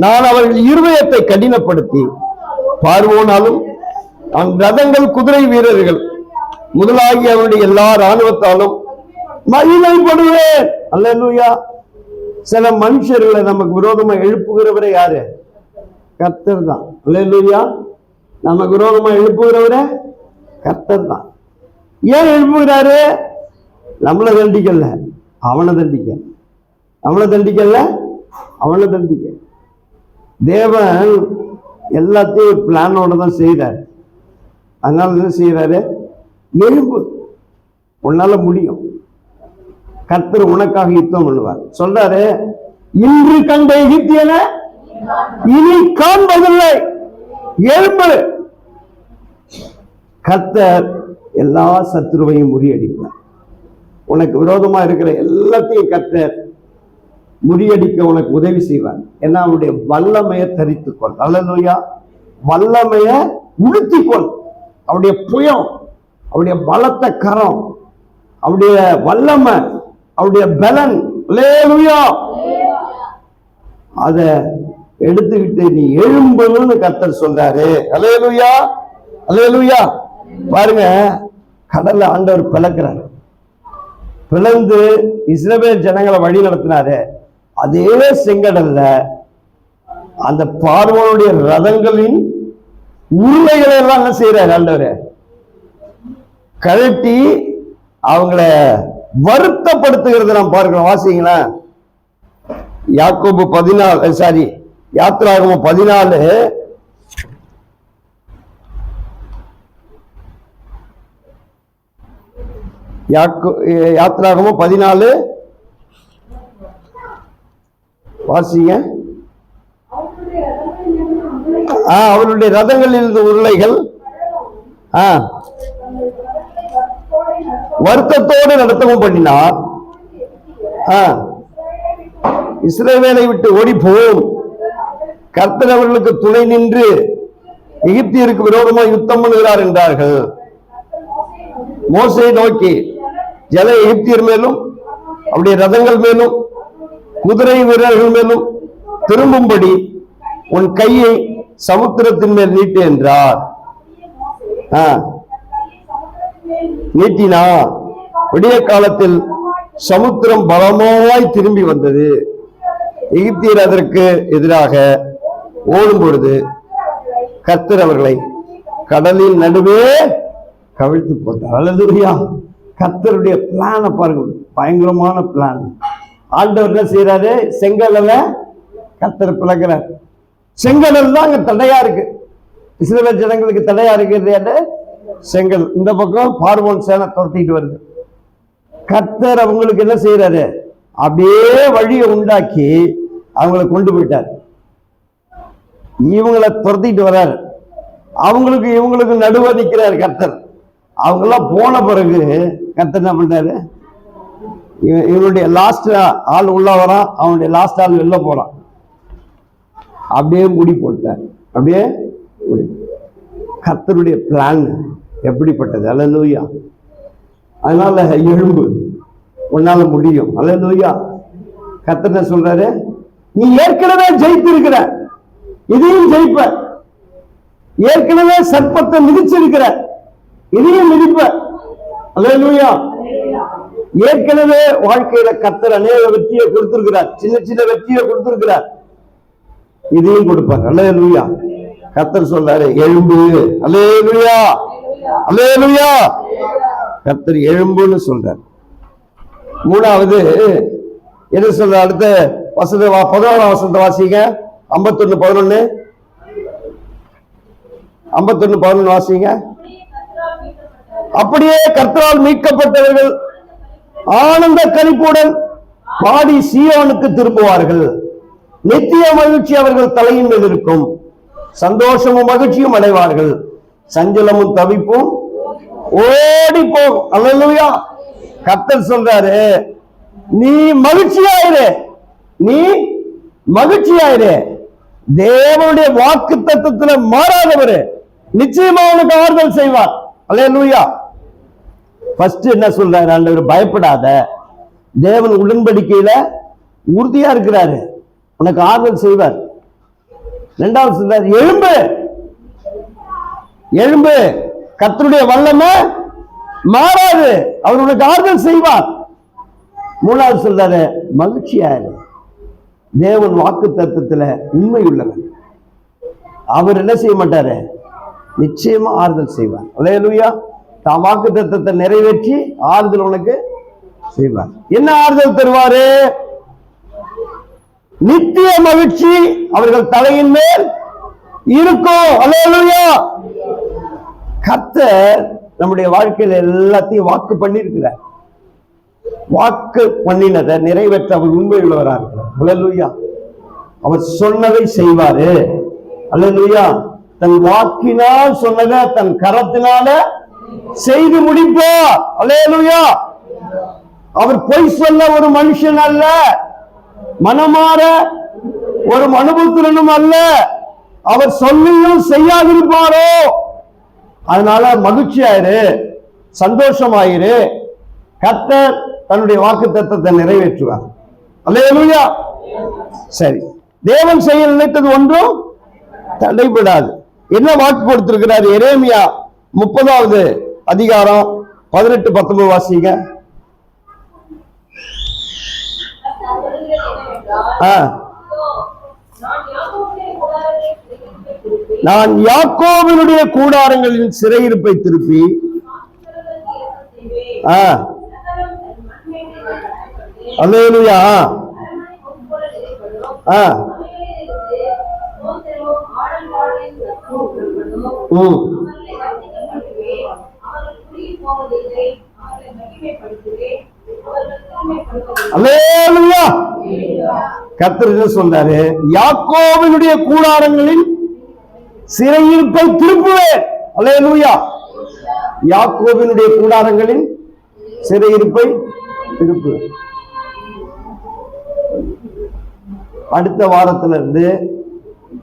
நான் அவர்கள் இருதயத்தை கடினப்படுத்தி பார்வோனாலும் ரதங்கள், குதிரை வீரர்கள் முதலாகி அவருடைய எல்லா இராணுவத்தாலும் மகிமைப்படுவேன். அல்லேலூயா. சில மனுஷர்களை நமக்கு விரோதமா எழுப்புகிறவரே யாரு? கர்த்தர் தான். அல்லேலூயா. நமக்கு விரோதமா எழுப்புகிறவரே கர்த்தர் தான். ஏன் எழுப்புகிறாரு? நம்மளை தண்டிக்கல, அவனை தண்டிக்க. நம்மளை தண்டிக்கல, அவனை தண்டிக்க. தேவன் எல்லாத்தையும் ஒரு பிளானோட தான் செய்யறாரு. அதனால என்ன செய்யறாரு? எழுப்பு, உன்னால முடியும். கர்த்தர் உனக்காக யுத்தம் பண்ணுவார். சொல்றாரு, இன்று கண்ட எகிப்தியனை இனி காண்பதில்லை. எழுப்பு. கர்த்தர் எல்லா சத்துருவையும் முறியடிப்பார். உனக்கு விரோதமா இருக்கிற எல்லாத்தையும் கர்த்தர் முறியடிக்க உனக்கு உதவி செய்வார். ஏன்னா அவனுடைய வல்லமையை தரித்துக்கொள். அல்லேலூயா. வல்லமையை உடுத்திக்கொள். அவருடைய புயம், அவருடைய பலத்த கரம், அவருடைய வல்லமை, அவருடைய பலன். அல்லேலூயா. அத எடுத்துக்கிட்டு நீ எழும்புன்னு கர்த்தர் சொல்றாரு. அல்லேலூயா. அல்லேலூயா. பாருங்க, கடல்ல ஆண்டவர் பிளக்கிறாரு. பிளந்து இஸ்ரவேல் ஜனங்களை வழி நடத்தினாரு. அதே செங்கடல்ல அந்த பார்வோனுடைய ரதங்களின் உருளைகளை எல்லாம் என்ன செய்யறாரு ஆண்டவரே? கழட்டி அவங்கள வருத்தப்படுத்துகிறது நாம் பார்க்கிறோம். வாசிங்களா, யாக்கோபு 14 யாத்திராகமம் 14 யாத்திராகமம் 14 வாசிங்க. அவருடைய ரதங்களில் இருந்த உருளைகள் வருத்தத்தோடு நடத்தவும் பண்ணினார். இஸ்ரவேலை விட்டு ஓடி போம், கர்த்தர் அவர்களுக்கு துணை நின்று எகிப்தியருக்கு விரோதமாக யுத்தம் பண்ணுகிறார் என்றார்கள். மோசேயை நோக்கி, ஜல எகிப்தியர் மேலும் அவருடைய ரதங்கள் மேலும் குதிரை வீரர்கள் மேலும் திரும்பும்படி உன் கையை சமுத்திரத்தின் மேல் நீட்டு என்றார். நீட்டினா விடிய காலத்தில் சமுத்திரம் பலமாய் திரும்பி வந்தது. எகிப்தியர் அதற்கு எதிராக ஓடும் பொழுது கர்த்தர் அவர்களை கடலின் நடுவே கவிழ்த்து போட்டார். அல்லேலூயா. கர்த்தருடைய பிளான பாருங்க, பயங்கரமான பிளான். ஆண்டவர் என்ன செய்யறாரு? செங்கடல கர்த்தர் பிளக்கிறார். செங்கடல் தான் அங்க தடையா இருக்கு, இஸ்ரவேல் ஜனங்களுக்கு தடையா இருக்கிறது. செங்கல் இந்த பக்கம் பார்வோன் சேனை துரத்திட்டு வருது. கர்த்தர் அவங்களுக்கு என்ன செய்யறாரு? அப்படியே வழியை உண்டாக்கி அவங்களை கொண்டு போயிட்டார். இவங்களை துரத்திட்டு வர்றாரு, அவங்களுக்கு இவங்களுக்கு நடுவே நிற்கிறாரு கர்த்தர். அவங்க எல்லாம் போன பிறகு கர்த்தர் என்ன பண்றாரு? இவனுடைய லாஸ்ட் ஆள் உள்ள வரான், அவனுடைய லாஸ்ட் ஆள் வெளில போறான். அப்படியே முடி போட்டார். அப்படியே கர்த்தருடைய பிளான் எப்படிப்பட்டது! அல்லேலூயா. அதனால எழும்பு, உன்னால முடியும். அல்லேலூயா. கர்த்தர் என்ன சொல்றாரு? நீ ஏற்கனவே ஜெயித்திருக்கிற, இதையும் ஜெயிப்ப. ஏற்கனவே சர்ப்பத்தை மிதிச்சிருக்கிற, இதையும் மிதிப்ப. அல்லேலூயா. ஏற்கனவே வாழ்க்கையில கர்த்தர் அநேக வெற்றியை கொடுத்திருக்கிறார், சின்ன சின்ன வெற்றியை கொடுத்திருக்கிறார், இதையும் கொடுப்பார். அல்லேலூயா. கர்த்தர் சொல்றாரு, எழும்பு. அல்லேலூயா, அல்லேலூயா. கர்த்தர் எழும்புன்னு சொல்றார். மூணாவது என்ன சொல்ற? அடுத்த வசந்த 11 வசந்த வாசிங்க. 51:11 51:11 வாசிங்க. அப்படியே கர்த்தரால் மீட்கப்பட்டவர்கள் ஆனந்த களிப்புடன் பாடி சீயோனுக்கு திரும்புவார்கள். நித்திய மகிழ்ச்சி அவர்கள் தலையின் மேல் இருக்கும். சந்தோஷமும் மகிழ்ச்சியும் அடைவார்கள். சஞ்சலமும் தவிப்பும் ஓடி போகும். அல்லேலூயா. கர்த்தர் சொல்றாரு, நீ மகிழ்ச்சியாயிரு, நீ மகிழ்ச்சியாயிரு. தேவனுடைய வாக்கு தத்துவத்துல மாறாதவரு நிச்சயமா உனக்கு ஆறுதல் செய்வார். அல்லேலூயா. ஃபர்ஸ்ட் என்ன சொல்றாரு ஆண்டவர்? பயப்படாத, தேவன் உடன்படிக்கையில உறுதியா இருக்கிறாரு, உனக்கு ஆறுதல் செய்வார். இரண்டாவது சொல்றாரு, எழும்பு, எழும்பு, கர்த்தருடைய வல்லமை மாறாது, அவர் உனக்கு ஆறுதல் செய்வார். மூணாவது சொல்றாரு, மகிழ்ச்சியாயிரு, தேவன் வாக்கு தத்துவத்துல உண்மை உள்ளவர், அவர் என்ன செய்ய மாட்டாரு? நிச்சயமா ஆறுதல் செய்வார். அல்லேலூயா. தான் வாக்கு தத்துவத்தை நிறைவேற்றி ஆறுதல் உனக்கு செய்வார். என்ன ஆறுதல் தருவாரு? நித்திய மகிழ்ச்சி அவர்கள் தலையின் மேல் இருக்கும். அல்லேலூயா. கர்த்தர் நம்முடைய வாழ்க்கையில எல்லாத்தையும் வாக்கு பண்ணி இருக்கிறார். வாக்கு பண்ணினதை நிறைவேற்ற அவர் உண்மை உள்ளவராக இருக்கிறார். அல்லேலூயா. அவர் சொன்னதை செய்வாரு. அல்லேலூயா. தன் வாக்கினால் சொன்னதை தன் கரத்தினால செய்து முடிப்பார். அல்லேலூயா. அவர் பொய் சொல்ல ஒரு மனுஷன் அல்ல, மனமாற ஒரு மனுபுத்திரனும் அல்ல. அவர் சொல்லியும் செய்யாதிருப்பாரோ. அதனால மகிழ்ச்சியாயிரு, சந்தோஷமாயிரு. கர்த்தர் தன்னுடைய வாக்கு தத்தத்தை நிறைவேற்றுவார். அல்லேலூயா. சரி, தேவன் செய்ய நினைத்தது ஒன்றும் தடைபடாது. என்ன வாக்கு கொடுத்திருக்கிறார்? எரேமியா 30வது அதிகாரம் 18-19 வாசிங்க. நான் யாக்கோபினுடைய கூடாரங்களின் சிறையிருப்பை திருப்பி அல்லேலூயா அல்லேலூயா. கர்த்தர் என்ன சொல்றாரு? யாக்கோபினுடைய கூடாரங்களில் சிறையிருப்பை திருப்புவேன். அல்லேலூயா. யாக்கோபினுடைய கூடாரங்களில் சிறையிருப்பை திருப்புவேன். அடுத்த வாரத்துல இருந்து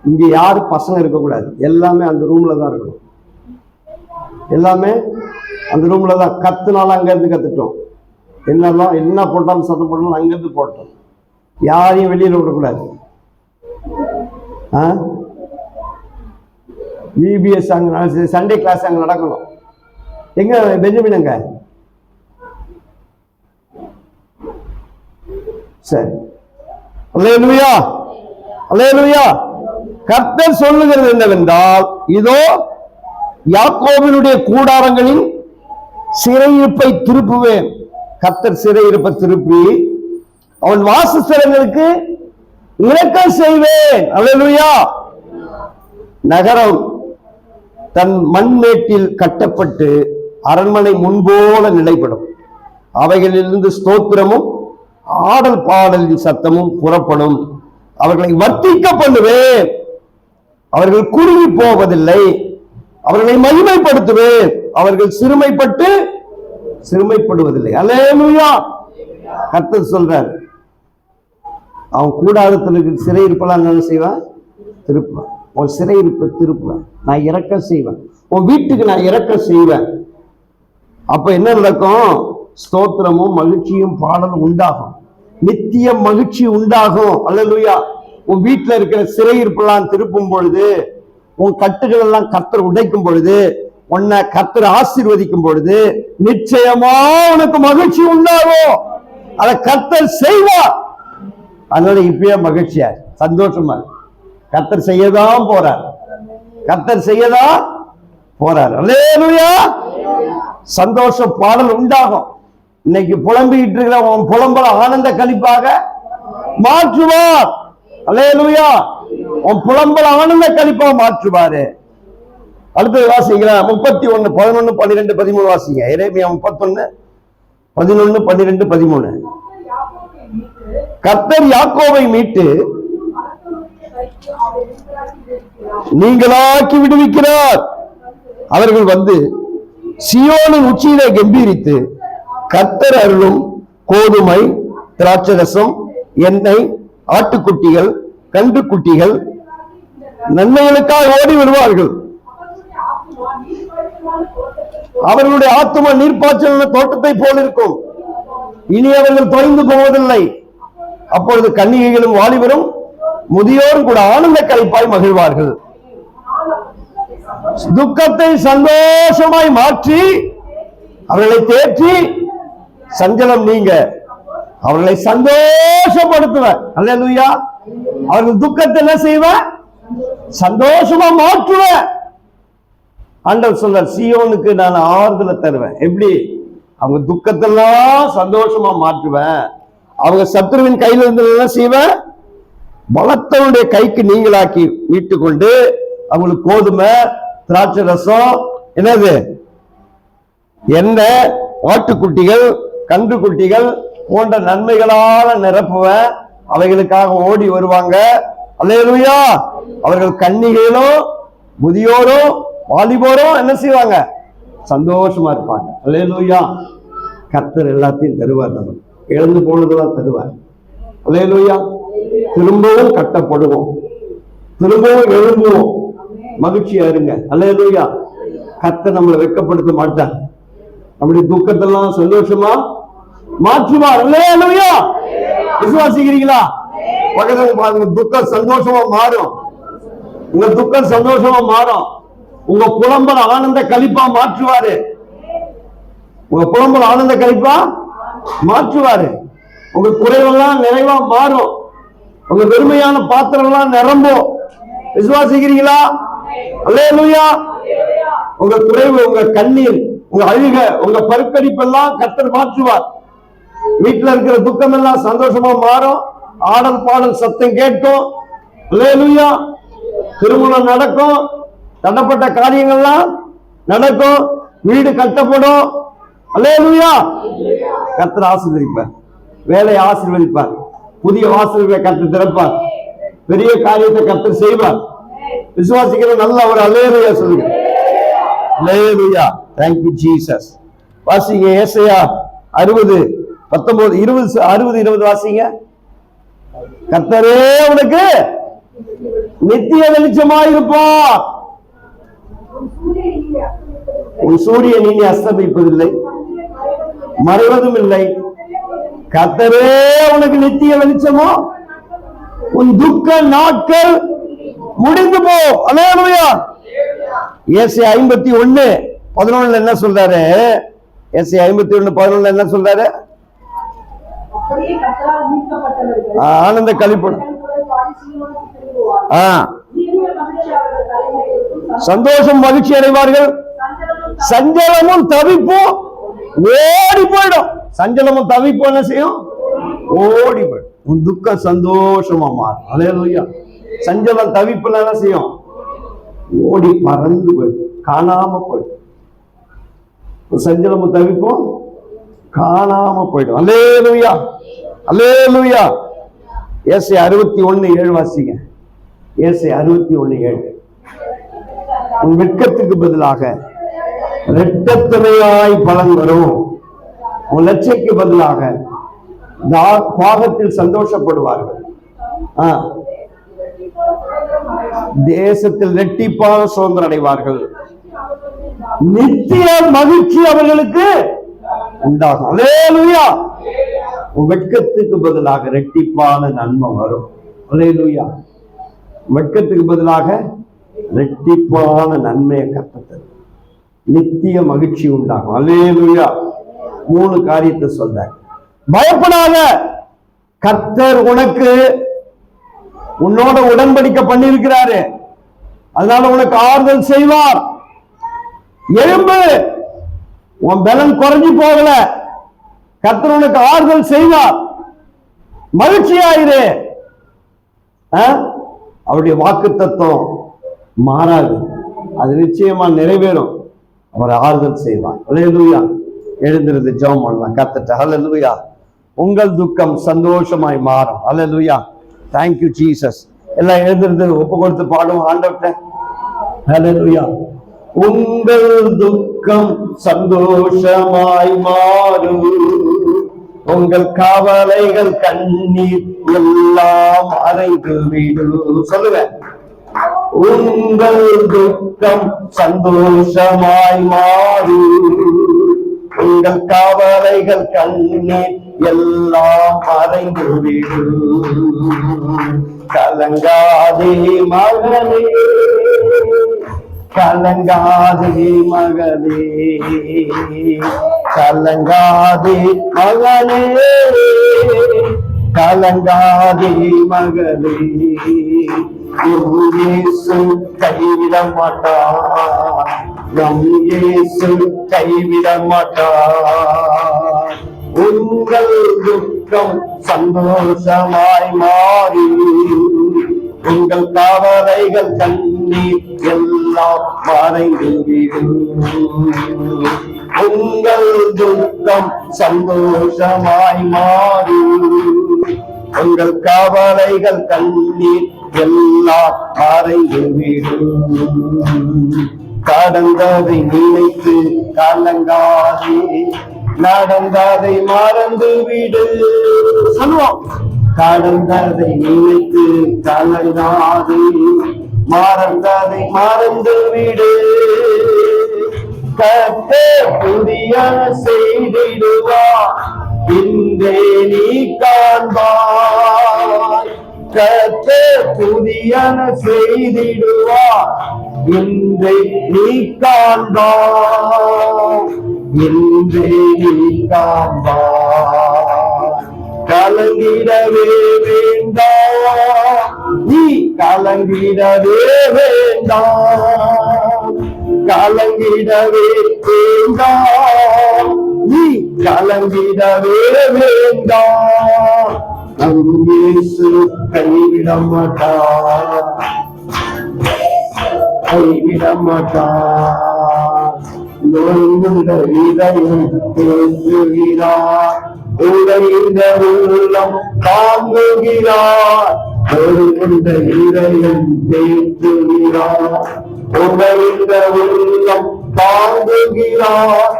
இங்க யாரு பசங்க இருக்கக்கூடாது, எல்லாமே அந்த ரூம்ல தான் இருக்கணும். எல்லாமே அந்த ரூம்ல தான். கத்துனாலும் அங்க இருந்து கத்துட்டோம், என்னெல்லாம் என்ன போட்டாலும் சத்தம் போட்டாலும் அங்கிருந்து போட்டோம். யாரையும் வெளியில விடக்கூடாது. பிபிஎஸ் அங்க சண்டே கிளாஸ் அங்க நடக்கணும். எங்க பெஞ்சமின் அங்க? சரி. அல்லேலூயா அல்லேலூயா. கர்த்தர் சொல்லுகிறது என்னவென்றால், இதோ யாக்கோபினுடைய கூடாரங்களின் சிறையிருப்பை திருப்புவேன். கர்த்தர் சிறையிருப்பை திருப்பி அவன் வாசஸ்தலங்களுக்கு இரக்கம் செய்வேன். அல்லேலூயா. நகரம் தன் மண்மேட்டில் கட்டப்பட்டு அரண்மனை முன்போல நிலைப்படும். அவைகளிலிருந்து ஸ்தோத்திரமும் ஆடல் பாடலின் சத்தமும் புறப்படும். அவர்களை வர்த்திக்க பண்ணுவேன், அவர்கள் குறுகி போவதில்லை. அவர்களை மகிமைப்படுத்துவேன், அவர்கள் சிறுமைப்படுவதில்லை. அல்லேலூயா. கர்த்தர் சொல்றார், அவன் கூடாரத்திற்கு சிறையிருப்பெல்லாம் என்ன செய்வான்? திருப்புவேன். உன் சிறையிருப்பை திருப்புவேன். நான் இரக்கம் செய்வேன். உன் வீட்டுக்கு நான் இரக்கம் செய்வேன். அப்ப என்ன நடக்கும்? ஸ்தோத்திரமும் மகிழ்ச்சியும் பாடலும் உண்டாகும். நித்திய மகிழ்ச்சி உண்டாகும். அல்லேலூயா. உன் வீட்டுல இருக்கிற சிறையிருப்பெல்லாம் திருப்பும் பொழுது, உன் கட்டுகள் எல்லாம் கர்த்தர் உடைக்கும் பொழுது, உன்னை கர்த்தர் ஆசீர்வதிக்கும் பொழுது, நிச்சயமா உனக்கு மகிழ்ச்சி உண்டாகும். அதை கர்த்தர் செய்வார். அதனால இப்பயே மகிழ்ச்சியா சந்தோஷமா கர்த்தர் செய்யதான் போறார். கர்த்தர் செய்யதான் போறார். அல்லேலூயா. சந்தோஷ பாடல் உண்டாகும். இன்னைக்கு புலம்பிக்கிட்டு இருக்கிற உன் புலம்பல ஆனந்த கழிப்பாக மாற்றுவார். அல்லேலூயா. உன் புலம்பல ஆனந்த கழிப்பாக மாற்றுவாரு. அடுத்தது வாசிங்களா? 31, 11, 12, 13 வாசிங்க. எரேமியா 31, 11, 12, 13. கர்த்தர் யாக்கோபை மீட்டு நீங்களாக்கி விடுவிக்கிறார். அவர்கள் வந்து சீயோனின் உச்சியிலே கம்பீரித்து, கர்த்தர் அருளும் கோதுமை, திராட்சரசம், எண்ணெய், ஆட்டுக்குட்டிகள், கன்றுக்குட்டிகள் நன்மைகளுக்காக ஓடி வருவார்கள். அவர்களுடைய ஆத்துமா நீர்ப்பாய்ச்சல் தோட்டத்தை போல் இருக்கும். இனி அவர்கள் தொலைந்து போவதில்லை. அப்பொழுது கன்னிகைகளும் வாலிபரும் முதியோரும் கூட ஆனந்த களிப்பாய் மகிழ்வார்கள். துக்கத்தை சந்தோஷமாய் மாற்றி அவர்களை தேற்றி சஞ்சலம் நீங்க அவர்களை சந்தோஷப்படுத்துவேன். அல்லேலூயா. அவர்கள் துக்கத்தை என்ன செய்வேன்? சந்தோஷமா மாற்றுவேன். ஆண்டவர் சொல்றார், சீயோனுக்கு நான் ஆறுதலை தருவேன். எப்படி? அவங்க துக்கத்தெல்லாம் சந்தோஷமா மாற்றுவேன். அவங்க சத்துருவின் கையில இருந்து என்ன செய்வேன்? பலத்தவனுடைய கைக்கு நீங்களாக்கி மீட்டு கொண்டு அவங்களுக்கு கோதுமை, திராட்சை ரசம், என்னது, எண்ணெய், ஆட்டுக்குட்டிகள், கன்றுக்குட்டிகள் போன்ற நன்மைகளால நிரப்புவேன். அவைகளுக்காக ஓடி வருவாங்க. அல்லேலூயா. அவர்கள் கன்னிகைகளும் முதியோரும் வாலிபோரும் என்ன செய்வாங்க? சந்தோஷமா இருப்பாங்க. அல்லேலூயா. கர்த்தர் எல்லாத்தையும் தருவார். நம்ம இழந்து போனதெல்லாம் தருவார். அல்லேலூயா. திரும்பவும் கட்டப்படுவோம், திரும்பவும் எழும்புவோம். மகிழ்ச்சியா இருங்க. அல்லேலூயா. கர்த்தர் நம்மளை வெட்கப்படுத்த மாட்டார். நம்முடைய துக்கத்தெல்லாம் சந்தோஷமா மாற்றுவார். அல்லேலூயா. விசுவாசிக்கிறீங்களா? பக்கத்துல பாருங்க, துக்கம் சந்தோஷமா மாறும். உங்க துக்கம் சந்தோஷமா மாறும். உங்க புலம்பல் ஆனந்த கழிப்பா மாற்றுவாரு. உங்க புலம்பல் ஆனந்த கழிப்பா மாற்றுவாரு. உங்க குறைவெல்லாம் நிறைவா மாறும். உங்க வெறுமையான பாத்திரம் எல்லாம் நிரம்பும். விசுவாசிக்கிறீங்களா? அல்லேலூயா. உங்க குறைவு, உங்க கண்ணீர், உங்க அழுக, உங்க பருக்கடிப்பெல்லாம் கர்த்தர் மாற்றுவார். வீட்டுல இருக்கிற துக்கம் எல்லாம் சந்தோஷமா மாறும். ஆடல் பாடல் சத்தம் கேட்கும். அல்லேலூயா. திருமணம் நடக்கும். தடப்பட்ட காரியங்கள்லாம் நடக்கும். வீடு கட்டப்படும். அல்லேலூயா. கர்த்தர் ஆசீர்வதிப்பார். வேலையை ஆசீர்வதிப்பார். புதிய வாசல்களை கர்த்தர் திறப்பார். பெரிய காரியத்தை கர்த்தர் செய்வார். விசுவாசிக்கிற நல்ல ஒரு அல்லேலூயா சொல்லுங்க. அல்லேலூயா. Thank you Jesus. வாசிங்க ஏசாயா 60 19 20 60 20 வாசிங்க. கர்த்தரே உனக்கு நித்திய வெளிச்சமாயிருப்பார். உன் சூரியன் இனி அஸ்தமிப்பதில்லை, மறைவதும் இல்லை. கர்த்தரே உனக்கு நித்திய வெளிச்சமோ, உன் துக்க நாட்கள் முடிந்து போ. அல்லேலூயா. ஏசாயா 51:11 என்ன சொல்றாரு? ஏசாயா 51:11 என்ன சொல்றாரு? ஆனந்த களிப்படும், சந்தோஷம் மகிழ்ச்சி அடைவார்கள், சஞ்சலமும் தவிப்பும் ஓடி போயிடும். சஞ்சலமும் தவிப்பும் என்ன செய்யும்? ஓடி போயிடும். உன் துக்கம் சந்தோஷமா மாறும். அல்லேலூயா. சஞ்சலம் தவிப்பு என்ன செய்யும்? ஓடி பறந்து போயிடும், காணாம போயிடும். சஞ்சலமும் தவிப்பும் காணாம போயிடும். அல்லேலூயா. அல்லேலூயா. ஏசாயா 61:7 வாசிங்க. ஏசாயா 61:7. உன் வெட்கத்துக்கு பதிலாக இரட்டத்தனையாய் பலன் வரும். உன் லட்சைக்கு பதிலாக பாகத்தில் சந்தோஷப்படுவார்கள். தேசத்தில் இரட்டிப்பாக சுதந்திரம் அடைவார்கள். நித்திய மகிழ்ச்சி அவர்களுக்கு உண்டாகும். அல்லேலூயா. உன் வெட்கத்துக்கு பதிலாக இரட்டிப்பான நன்மை வரும். அல்லேலூயா. வெட்கத்துக்கு பதிலாக இரட்டிப்பான நன்மையை கர்த்தர் நித்திய மகிழ்ச்சி உண்டாகும். அல்லேலூயா. 3 காரியத்தை சொல்ற. பயப்படாத, கர்த்தர் உனக்கு உன்னோட உடன்படிக்கை பண்ணியிருக்கிறாரு. அதனால உனக்கு ஆறுதல் செய்வார். எழும்பு, உன் பலன் குறைஞ்சு போகல. கர்த்தர் உனக்கு ஆறுதல் செய்வார். மகிழ்ச்சியாயிரு. அவருடைய வாக்கு தத்துவம் மாறாது, அது நிச்சயமா நிறைவேறும். அவர் ஆறுதல் செய்வார். அல்லேலூயா. எழுந்திருந்து ஜெபம் பண்ணலாம். கர்த்தர் அல்லேலூயா. உங்கள் துக்கம் சந்தோஷமாய் மாறும். அல்லேலூயா. Thank you Jesus. எல்லாம் எழுந்திருந்து ஒப்பு கொடுத்து பாடுவோம் ஆண்டவர்கிட்ட. அல்லேலூயா. உங்கள் துக்கம் சந்தோஷமாய் மாறும், உங்கள் கவலைகள் கண்ணீர் எல்லாம் அறைந்து விடும். சொல்லுவேன். உங்கள் துக்கம் சந்தோஷமாய் மாறும், உங்கள் கவலைகள் கண்ணீர் எல்லாம் மறைந்து விடும். கலங்காதே மகனே, கலங்காதே மகனே, கலங்காதே மகனே, கலங்காதே மகனே. இயேசு கைவிட மாட்டார், நம் இயேசு கைவிட மாட்டார். உங்கள் துக்கம் சந்தோஷமாய் மாறி, உங்கள் கவலைகள் கண்ணீர் எல்லாம் மறைந்து விடும். உங்கள் துக்கம் சந்தோஷமாய் மாறி, உங்கள் கவலைகள் கண்ணீர் எல்லாம் மறைந்து விடும். கடந்ததை நினைத்து கலங்காதே, நடந்ததை மறந்து விடு. சொல்லுவோம். கடந்ததை நினைத்து கலங்காதே, மறந்ததை மறந்து விடு. கர்த்தர் புதிய செய்திடுவார், இன்றே நீ காண்பாய். கர்த்தர் புதிய செய்திடுவார், இன்றே நீ காண்பாய். இன்றே நீ காண்பாய். கலங்கிடவே வேண்டாம், நீ கலங்கிடவே வேண்டாம், கலங்கிடவே வேண்டாம், நீ கலங்கிடவே வேண்டாம். நம் இயேசு கைவிட மாட்டார், கைவிட மாட்டார். நொறுங்குண்ட இதயம் தேற்றுகிறார், உடைந்த உள்ளம் தாங்குகிறார். நொறுங்குண்ட இதயம் தேற்றுகிறார், உடைந்த உள்ளம் தாங்குகிறார்.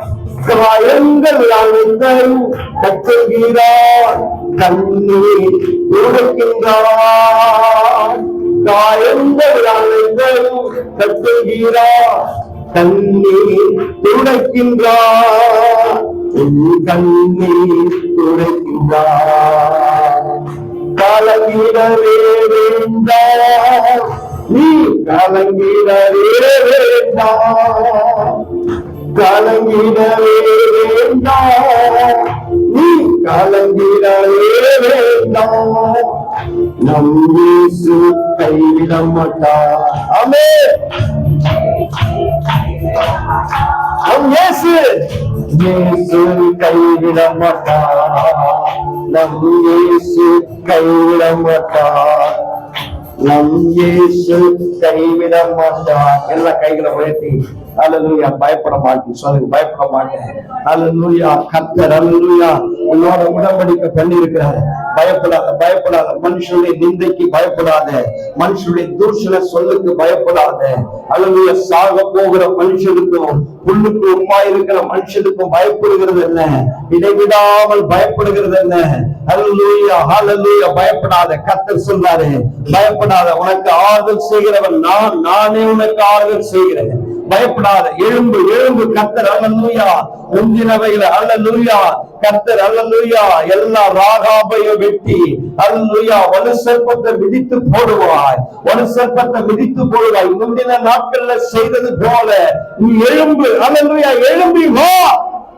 காயங்கள் அனைத்தையும் கட்டுகிறார், கண்ணீர் துடைக்கின்றார். காயங்கள் அனைத்தையும் கட்டுகிறார், கண்ணீர் துடைக்கின்றார், கண்ணீர் துடைக்கின்றார். கலங்கிடவே வேண்டாம், நீ கலங்கிடவே வேண்டாம், கலங்கிடவே வேண்டாம், நீ கலங்கிடவே வேண்டாம். நம் இயேசு கைவிட மாட்டார். ஆமென். நம் இயேசு கைவிட மாட்டார், நம் இயேசு கைவிட மாட்டார், நம் இயேசு கைவிட மாட்டார். எல்லா கைகளை உயர்த்தி அல்லேலூயா. பயப்பட மாட்டேன் சொல்லுங்க, பயப்பட மாட்டேன். அல்லேலூயா. கர்த்தர் அல்லேலூயா உன்னோட உடன்படிக்கை பண்ணி இருக்கிறார். பயப்படாத, பயப்படாத. மனுஷனுடைய நிந்தைக்கு பயப்படாத, மனுஷனுடைய தூஷண சொல்லுக்கு பயப்படாத. அல்லேலூயா. சாக போகிற மனுஷனுக்கும் புல்லுக்கு உப்பா இருக்கிற மனுஷனுக்கும் பயப்படுகிறது என்ன? இடைவிடாமல் பயப்படுகிறது என்ன? அல்லேலூயா, அல்லேலூயா. பயப்படாத. கர்த்தர் சொன்னாரு, பயப்படாத, உனக்கு ஆறுதல் செய்கிறவன் நான், நானே உனக்கு ஆறுதல் செய்கிறேன். பயப்படாத. எழும்பு, எழும்பு. கர்த்தர் அல்லேலூயா முந்தினவையில அல்லேலூயா கர்த்தர் அல்லேலூயா எல்லா ராகாபையும் வெட்டி அல்லேலூயா ஒரு சர்ப்பத்தை விதித்து போடுவாய், ஒரு சர்ப்பத்தை விதித்து போடுவாய். முந்தின நாட்கள்ல செய்தது போல நீ எழும்பு. அல்லேலூயா. எழும்பி வா.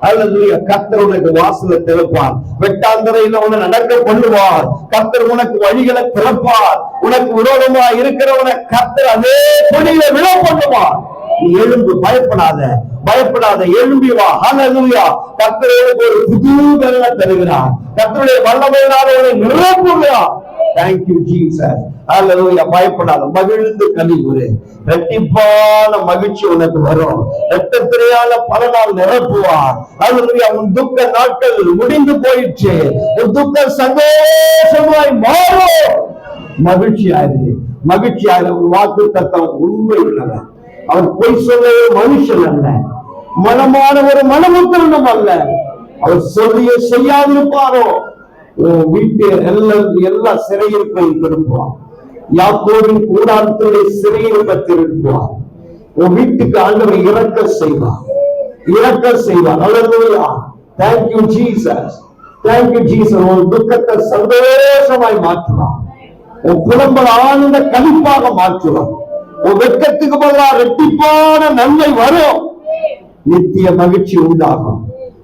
அல்லேலூயா. கர்த்தர் உனக்கு வாசலை திறப்பார், வெட்டாந்தரையில உன்னை நடக்க பண்ணுவார். கர்த்தர் உனக்கு வழிகளை திறப்பார். உனக்கு விரோதமா இருக்கிறவனை கர்த்தர் அதே கொடியில விழ பண்ணுவார். நீ எழும்பு. பயப்படாத, பயப்படாத. எழும்பி வா. அல்லேலூயா. கர்த்தர் உனக்கு ஒரு புது பலனை தருகிறார். கர்த்தருடைய வல்லமையினால உன்னை நிரப்புகிறார். Thank you Jesus. அல்லேலூயா. பயப்படாத. மகிழ்ந்து கலிகுரு. இரட்டிப்பான மகிழ்ச்சி உனக்கு வரும். இரட்டத்திரையான பலனால் நிரப்புவார். அல்லேலூயா. உன் துக்க நாட்கள் முடிந்து போயிடுச்சு. உன் துக்கம் சந்தோஷமாய் மாறும். மகிழ்ச்சியாயிரு, மகிழ்ச்சியாயிரு. ஒரு வாக்கு தத்தம் உண்மை உள்ளவர். அவர் பொய் சொல்ல மனுஷன் அல்ல, மனமான ஒரு மனமுத்திரனும் அல்ல. அவர் சொல்லிய செய்யாதிருப்பாரோ வீட்டு எல்லா சிறையிருப்பையும் திருப்புவார். யாக்கோபின் கூடாரத்துடைய சிறையிருப்பை திருப்புவார். உன் வீட்டுக்கு ஆண்டவர் இறக்க செய்வார், இறக்க செய்வார். அல்லேலூயா. Thank you Jesus. Thank you Jesus. உன் துக்கத்தை சந்தோஷமாய் மாற்றுவார். உன் புலம்பல் ஆனந்த கழிப்பாக மாற்றுவார். உன் வெட்கத்துக்கு பதிலாக இரட்டிப்பான நன்மை வரும். நித்திய மகிழ்ச்சி உண்டாகும்.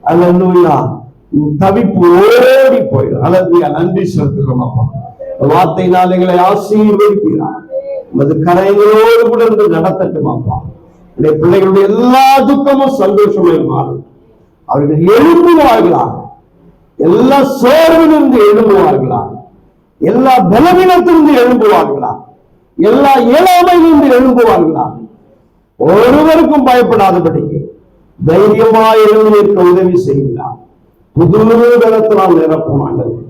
அல்லேலூயா. தவிப்பு ஓடி போயிடும். அல்லேலூயா. நன்றி செலுத்துகிறோம் அப்பா. வார்த்தையினால் எங்களை ஆசீர்வதிக்கிறார். உமது கரைகளோடு கூட இருந்து நடத்தட்டும் அப்பா. உடைய பிள்ளைகளுடைய எல்லா துக்கமும் சந்தோஷமாய் மாறும். அவர்கள் எழும்புவார்களாக. எல்லா சோர்விலிருந்து எழும்புவார்களா, எல்லா பலவீனத்திலிருந்து எழும்புவார்களா, எல்லா இயலாமையிலிருந்து எழும்புவார்களா. ஒருவருக்கும் பயப்படாதபடிக்கு தைரியமாய் எழுந்திருக்க உதவி செய்கிறார். புது பலத்தினால் நிரப்பும் ஆண்டவர்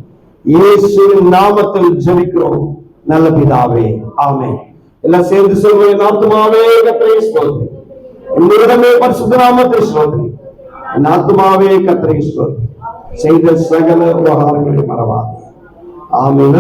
இயேசுவின் நாமத்தில் ஜெபிக்கிறோம் நல்ல பிதாவே. ஆமென். எல்லாம் சேர்ந்து சொல்வோம். என் ஆத்துமாவே கர்த்தரை ஸ்தோத்திரி, என்னிடமே பரிசுத்த நாமத்தை ஸ்தோத்திரி. என் ஆத்துமாவே கர்த்தரை ஸ்தோத்திரி, செய்த சகல உபகாரங்களை மறவாதே. ஆமென்.